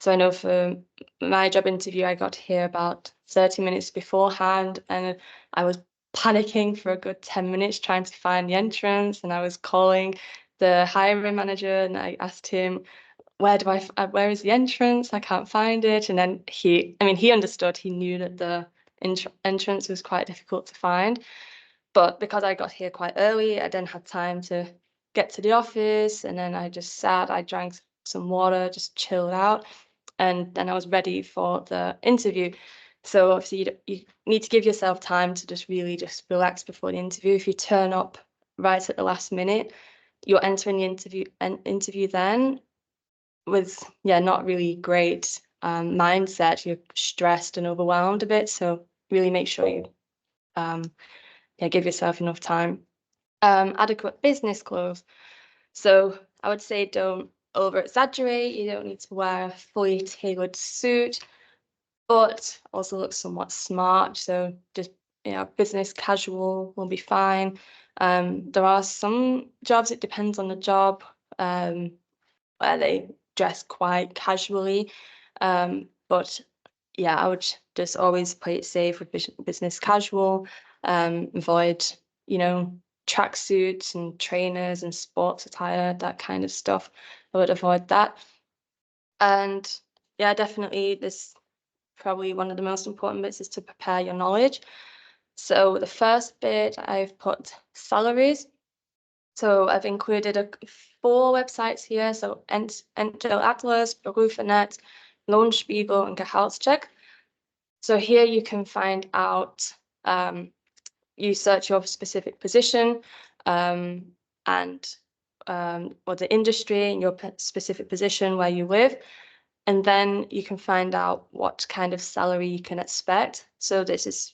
So I know for my job interview, I got here about 30 minutes beforehand, and I was panicking for a good 10 minutes trying to find the entrance, and I was calling the hiring manager, and I asked him, where is the entrance? I can't find it. And then he understood. He knew that the entrance was quite difficult to find. But because I got here quite early, I then had time to get to the office, and then I just sat, I drank some water, just chilled out, and then I was ready for the interview. So obviously you need to give yourself time to just really just relax before the interview. If you turn up right at the last minute, you're entering the interview then with not really great mindset. You're stressed and overwhelmed a bit. So really make sure you give yourself enough time. Adequate business clothes. So I would say don't over exaggerate. You don't need to wear a fully tailored suit, but also look somewhat smart. So just business casual will be fine. There are some jobs, it depends on the job, where they dress quite casually. But yeah, I would just always play it safe with business casual. Avoid, tracksuits and trainers and sports attire, that kind of stuff. I would avoid that. And yeah, definitely this probably one of the most important bits is to prepare your knowledge. So the first bit I've put salaries. So I've included 4 websites here. So Atlas, Berufe.net, Lohnspiegel, and Gehaltscheck. So here you can find out, you search your specific position or the industry in your specific position where you live. And then you can find out what kind of salary you can expect. So this is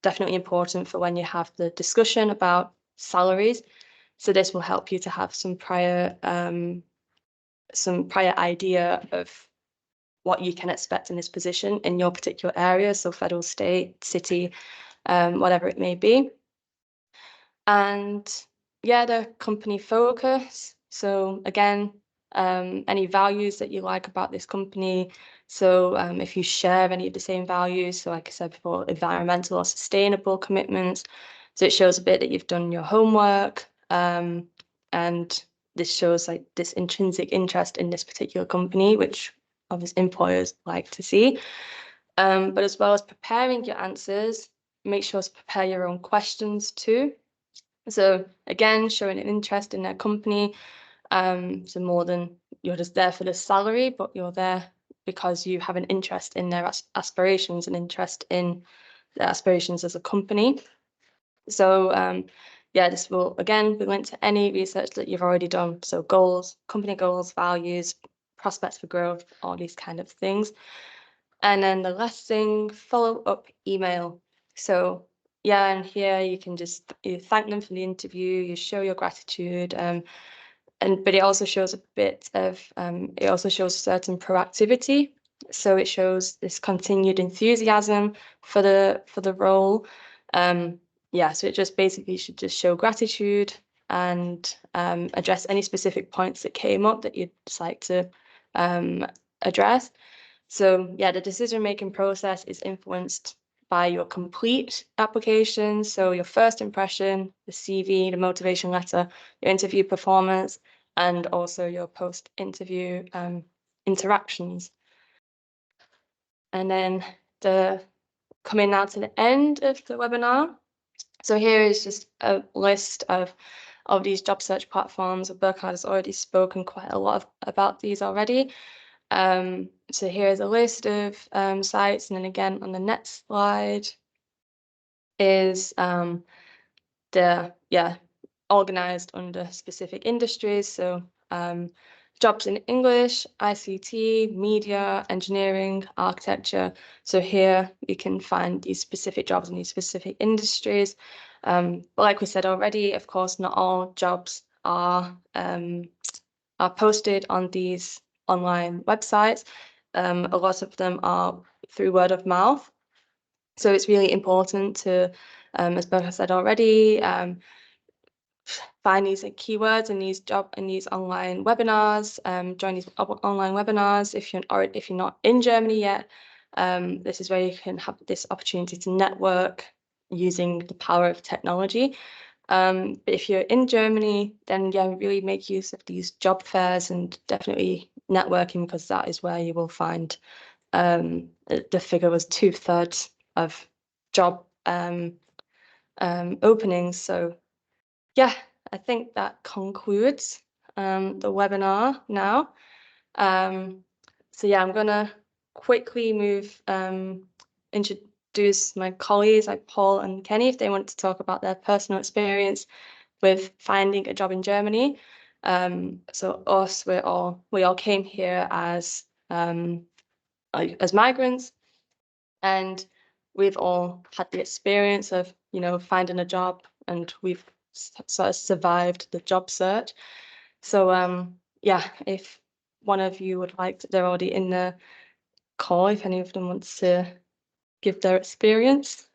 definitely important for when you have the discussion about salaries. So this will help you to have some prior idea of what you can expect in this position in your particular area, so federal, state, city, whatever it may be. And yeah, the company focus. So again, any values that you like about this company. So if you share any of the same values, so like I said before, environmental or sustainable commitments. So it shows a bit that you've done your homework, and this shows like this intrinsic interest in this particular company, which obviously employers like to see. But as well as preparing your answers, make sure to prepare your own questions too. So again, showing an interest in their company. So more than you're just there for the salary, but you're there because you have an interest in their aspirations, and interest in their aspirations as a company. So yeah, this will again be linked to any research that you've already done. So goals, company goals, values, prospects for growth, all these kind of things. And then the last thing, follow-up email. So yeah, and here you can just thank them for the interview, you show your gratitude, but it also shows a bit of it also shows certain proactivity. So it shows this continued enthusiasm for the role. Yeah, so it just basically should just show gratitude and address any specific points that came up that you'd just like to address. So yeah, the decision-making process is influenced by your complete application. So your first impression, the CV, the motivation letter, your interview performance, and also your post-interview interactions. And then coming now to the end of the webinar. So here is just a list of these job search platforms. Burkhard has already spoken quite a lot about these already. So here's a list of sites, and then again on the next slide is organized under specific industries. So jobs in English, ICT, media, engineering, architecture. So here you can find these specific jobs in these specific industries. But like we said already, of course, not all jobs are posted on these online websites. A lot of them are through word of mouth. So it's really important to, as Bertha said already, find these keywords in these online webinars, join these online webinars. If you're not in Germany yet, this is where you can have this opportunity to network using the power of technology. But if you're in Germany, then yeah, really make use of these job fairs and definitely networking, because that is where you will find the figure was 2/3 of job openings. So yeah, I think that concludes the webinar now. So yeah, I'm gonna quickly introduce my colleagues like Paul and Kenny if they want to talk about their personal experience with finding a job in Germany. So we all came here as migrants, and we've all had the experience of finding a job, and we've sort of survived the job search. So yeah, if one of you would like to, they're already in the call, if any of them wants to give their experience.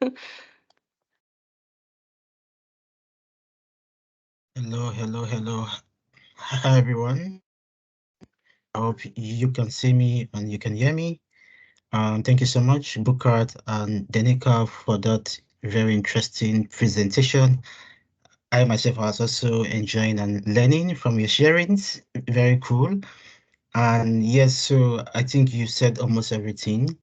Hello. Hi, everyone. I hope you can see me and you can hear me. Thank you so much, Bukart and Denika, for that very interesting presentation. I myself was also enjoying and learning from your sharings. Very cool. And yes, so I think you said almost everything.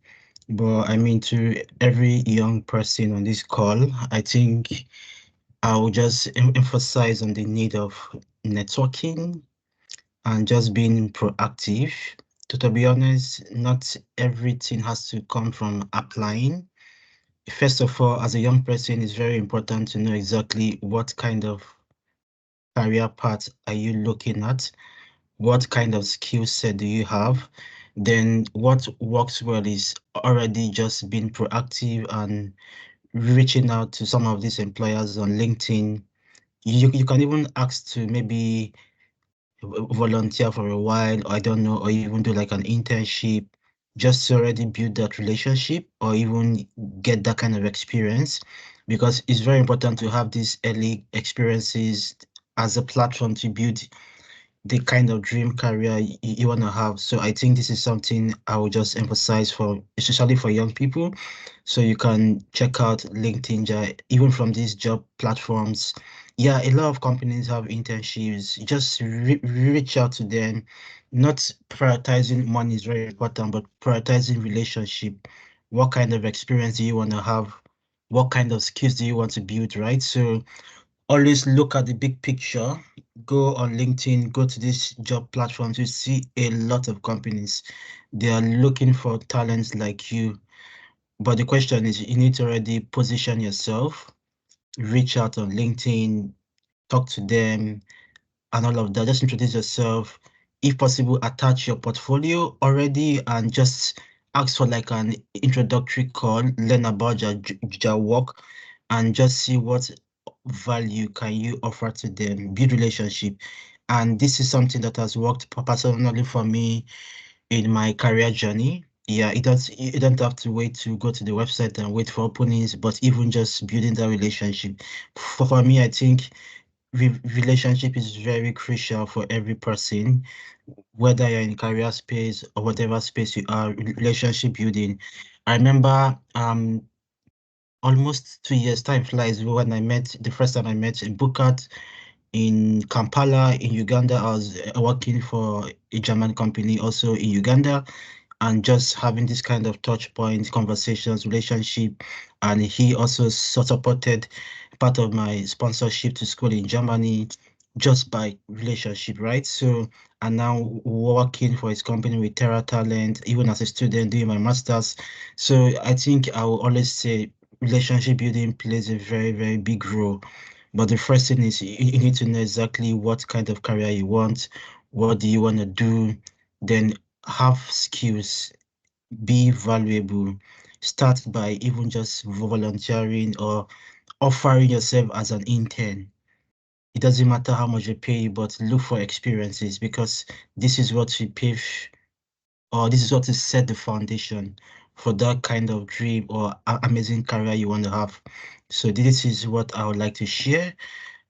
But I mean, to every young person on this call, I think I will just emphasize on the need of networking and just being proactive. To be honest, not everything has to come from applying. First of all, as a young person, it's very important to know exactly what kind of career path are you looking at, what kind of skill set do you have. Then what works well is already just being proactive and reaching out to some of these employers on LinkedIn. You can even ask to maybe volunteer for a while, or I don't know, or even do like an internship, just to already build that relationship or even get that kind of experience, because it's very important to have these early experiences as a platform to build the kind of dream career you want to have. So I think this is something I will just emphasize for, especially for young people. So you can check out LinkedIn, even from these job platforms. Yeah, a lot of companies have internships. Just reach out to them. Not prioritizing money is very important, but prioritizing relationship. What kind of experience do you want to have? What kind of skills do you want to build, right? So always look at the big picture. Go on LinkedIn, go to these job platforms. You see a lot of companies. They are looking for talents like you. But the question is, you need to already position yourself, reach out on LinkedIn, talk to them, and all of that. Just introduce yourself. If possible, attach your portfolio already and just ask for like an introductory call, learn about your work, and just see what value can you offer to them, build relationship. And this is something that has worked personally for me in my career journey. Yeah, you don't have to wait to go to the website and wait for openings, but even just building that relationship. For me, I think relationship is very crucial for every person, whether you're in career space or whatever space you are, relationship building. I remember almost 2 years time flies when the first time I met in Bukat in Kampala in Uganda. I was working for a German company also in Uganda, and just having this kind of touch points, conversations, relationship. And he also supported part of my sponsorship to school in Germany just by relationship, right? So I'm now working for his company with Terra Talent, even as a student doing my master's. So I think I will always say relationship building plays a very, very big role. But the first thing is you need to know exactly what kind of career you want, what do you want to do, then have skills, be valuable. Start by even just volunteering or offering yourself as an intern. It doesn't matter how much they pay you, but look for experiences, because this is what will pave, or this is what will set the foundation for that kind of dream or amazing career you want to have. So this is what I would like to share.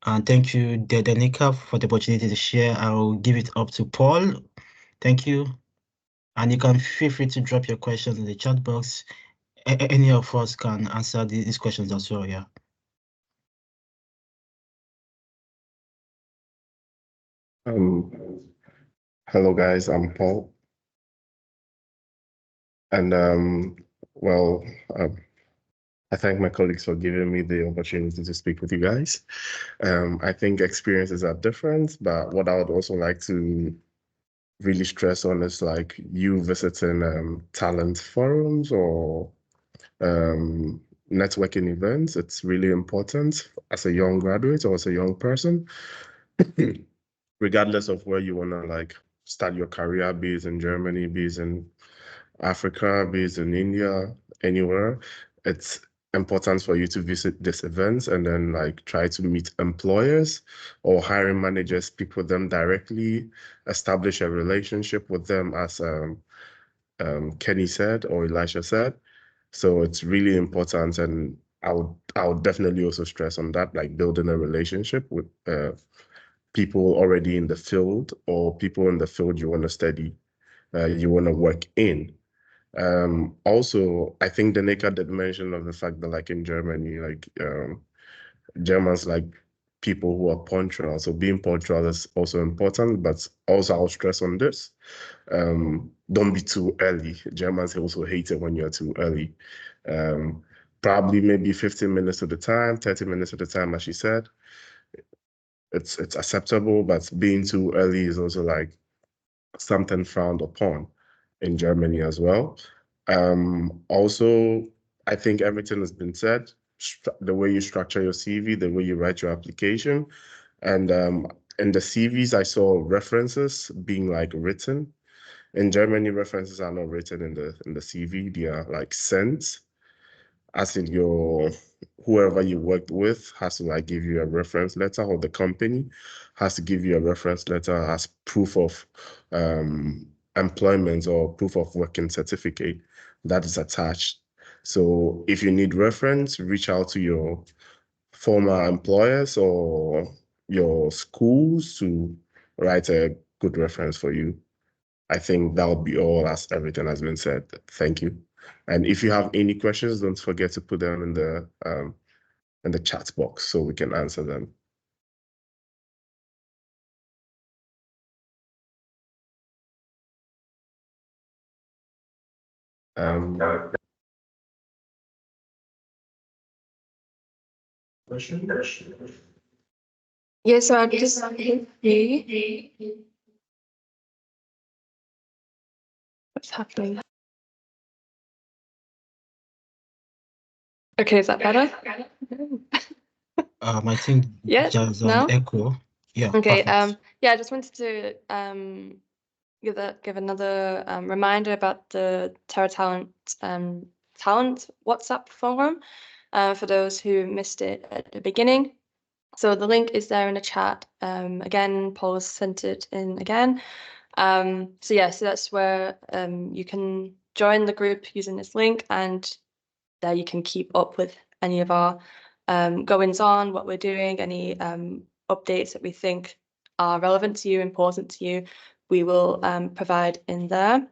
And thank you, Danica, for the opportunity to share. I'll give it up to Paul. Thank you. And you can feel free to drop your questions in the chat box. Any of us can answer these questions as well, yeah. Hello guys, I'm Paul. And well, I thank my colleagues for giving me the opportunity to speak with you guys. I think experiences are different, but what I would also like to really stress on is like you visiting talent forums or networking events. It's really important as a young graduate or as a young person, regardless of where you want to like start your career, be it in Germany, be it in Africa, be it in India, anywhere. It's important for you to visit these events and then like try to meet employers or hiring managers, speak with them directly, establish a relationship with them, as Kenny said or Elisha said. So it's really important, and I would definitely also stress on that, like building a relationship with people already in the field or people in the field you want to study, you want to work in. Also, I think Danica did mention of the fact that like in Germany, like Germans like people who are punctual. So being punctual is also important, but also I'll stress on this. Don't be too early. Germans also hate it when you're too early. Probably maybe 15 minutes at the time, 30 minutes at the time, as she said. It's acceptable, but being too early is also like something frowned upon in Germany as well. Also, I think everything has been said. The way you structure your CV, the way you write your application, and in the CVs, I saw references being like written. In Germany, references are not written in the CV; they are like sent. As in whoever you worked with has to like give you a reference letter, or the company has to give you a reference letter as proof of employment or proof of working certificate that is attached. So if you need reference, reach out to your former employers or your schools to write a good reference for you. I think that would be all, as everything has been said. Thank you. And if you have any questions, don't forget to put them in the chat box so we can answer them. Yeah, so I'll just see what's happening. Okay, is that better? I think Yeah, there's now? an echo. Yeah, Okay, perfect. yeah, I just wanted to give another reminder about the Terra Talent talent WhatsApp forum for those who missed it at the beginning. So the link is there in the chat. Again, Paul has sent it in again. So yeah, so that's where you can join the group using this link, and there you can keep up with any of our goings on, what we're doing, any updates that we think are relevant to you, important to you, we will provide in there.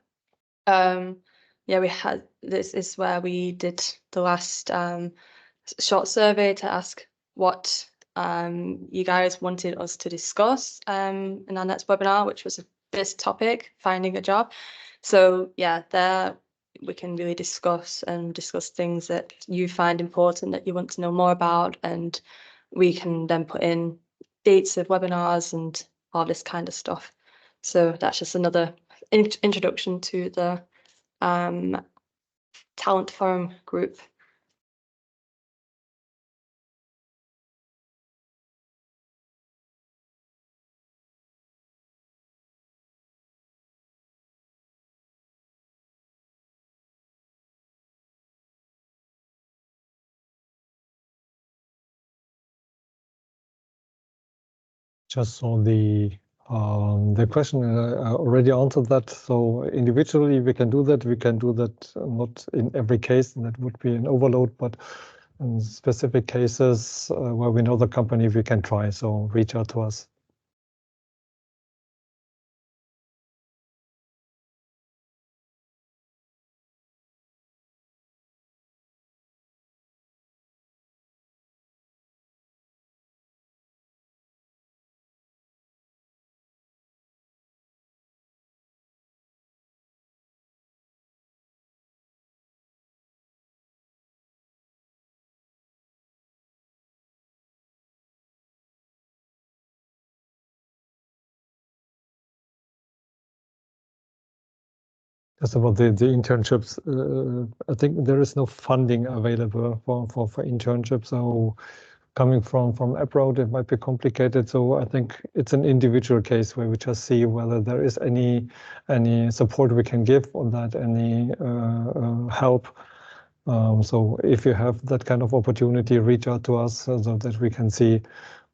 Yeah, this is where we did the last short survey to ask what you guys wanted us to discuss in our next webinar, which was this topic, finding a job. So yeah, there we can really discuss things that you find important, that you want to know more about, and we can then put in dates of webinars and all this kind of stuff. So that's just another introduction to the talent forum group. Just on the question, I already answered that. So individually we can do that. We can do that not in every case, and that would be an overload, but in specific cases where we know the company, we can try. So reach out to us. Just about the internships, I think there is no funding available for internships. So coming from abroad, it might be complicated. So I think it's an individual case where we just see whether there is any support we can give on that, any help. So if you have that kind of opportunity, reach out to us so that we can see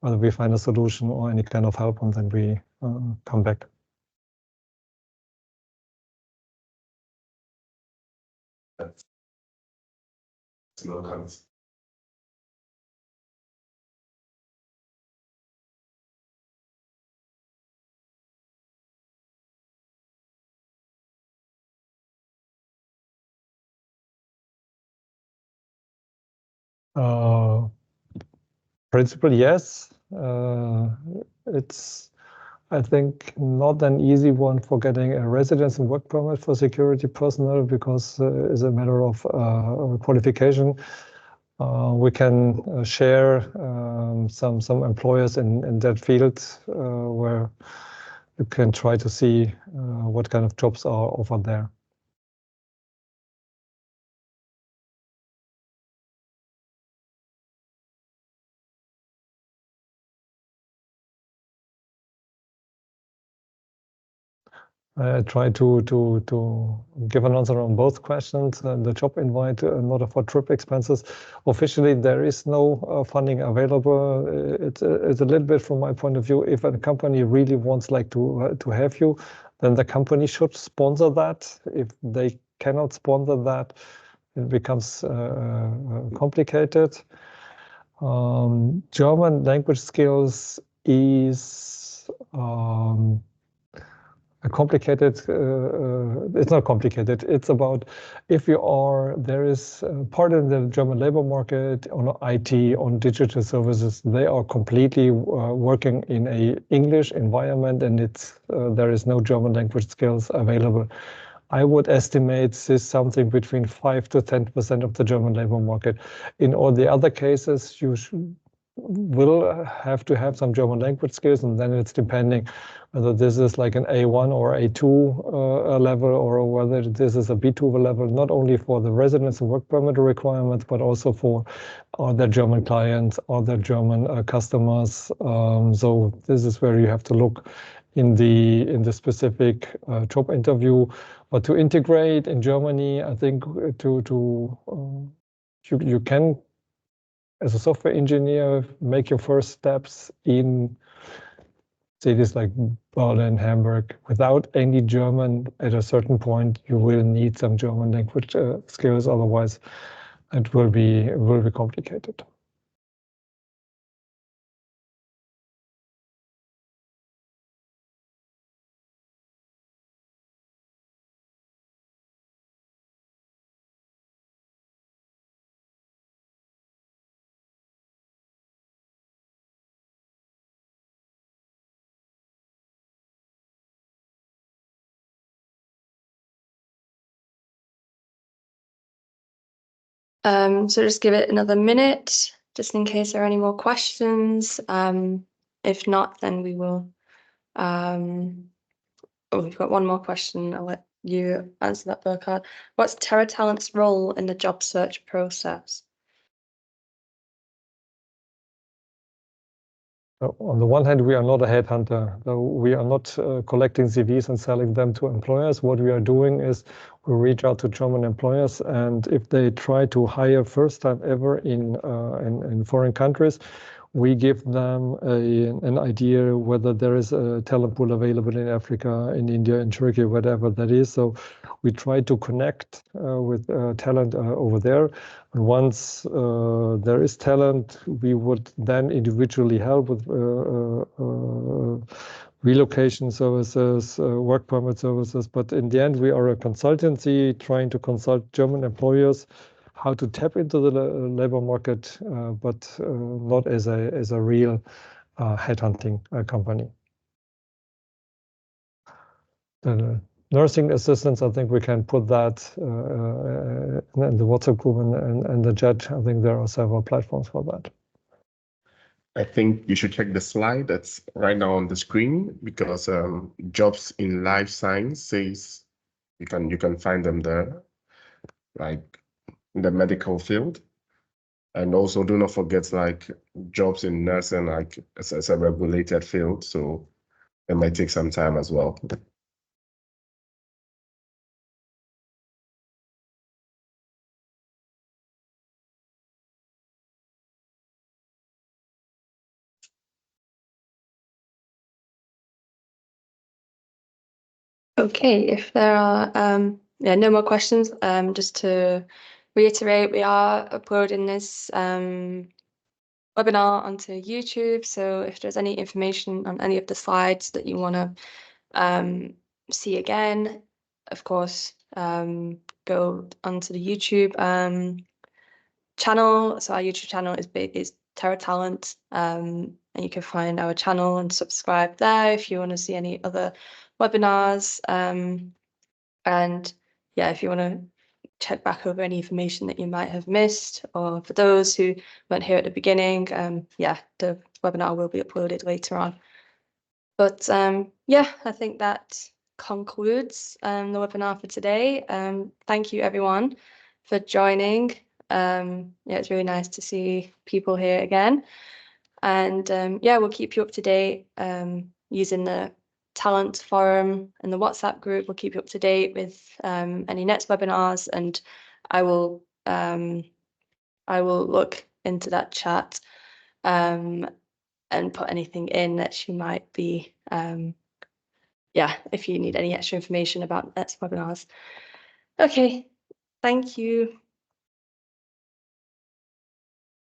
whether we find a solution or any kind of help, and then we come back. No comments. Principle, yes. It's, I think, not an easy one for getting a residence and work permit for security personnel because it's a matter of qualification. We can share some employers in that field where you can try to see what kind of jobs are offered there. I try to give an answer on both questions. The job invite, not for trip expenses. Officially, there is no funding available. It's a little bit from my point of view. If a company really wants to have you, then the company should sponsor that. If they cannot sponsor that, it becomes complicated. German language skills is complicated. It's not complicated. It's about if you are, there is part in the German labor market on IT, on digital services, they are completely working in a English environment, and it's there is no German language skills available. I would estimate this something between 5 to 10% of the German labor market. In all the other cases, you will have to have some German language skills, and then it's depending whether this is like an A1 or A2 level, or whether this is a B2 level, not only for the residence and work permit requirements, but also for other German clients, other German customers. So this is where you have to look in the specific job interview. But to integrate in Germany, I think you can, as a software engineer, make your first steps in cities like Berlin, Hamburg. Without any German, at a certain point, you will need some German language skills. Otherwise, it will be complicated. So just give it another minute, just in case there are any more questions. If not, then we will. Oh, we've got one more question. I'll let you answer that, Burkhard. What's Terra Talent's role in the job search process? On the one hand, we are not a headhunter. So we are not collecting CVs and selling them to employers. What we are doing is we reach out to German employers, and if they try to hire first time ever in foreign countries, we give them an idea whether there is a talent pool available in Africa, in India, in Turkey, whatever that is. So we try to connect with talent over there. And once there is talent, we would then individually help with relocation services, work permit services. But in the end, we are a consultancy trying to consult German employers how to tap into the labor market, but not as a real headhunting company. The nursing assistants, I think we can put that in the WhatsApp group and the chat. I think there are several platforms for that. I think you should check the slide that's right now on the screen, because jobs in life science says you can find them there, like in the medical field. And also do not forget like jobs in nursing, like it's a regulated field, so it might take some time as well. Okay, if there are no more questions, just to reiterate, we are uploading this webinar onto YouTube. So if there's any information on any of the slides that you want to see again, of course, go onto the YouTube channel. So our YouTube channel is Terra Talent, and you can find our channel and subscribe there if you want to see any other webinars. And yeah, if you want to check back over any information that you might have missed, or for those who weren't here at the beginning, yeah, the webinar will be uploaded later on. But yeah, I think that concludes the webinar for today. Thank you everyone for joining. Yeah, it's really nice to see people here again. And yeah, we'll keep you up to date using the talent forum and the WhatsApp group. We'll keep you up to date with any next webinars, and I will look into that chat and put anything in that you might be yeah, if you need any extra information about next webinars. Okay, thank you.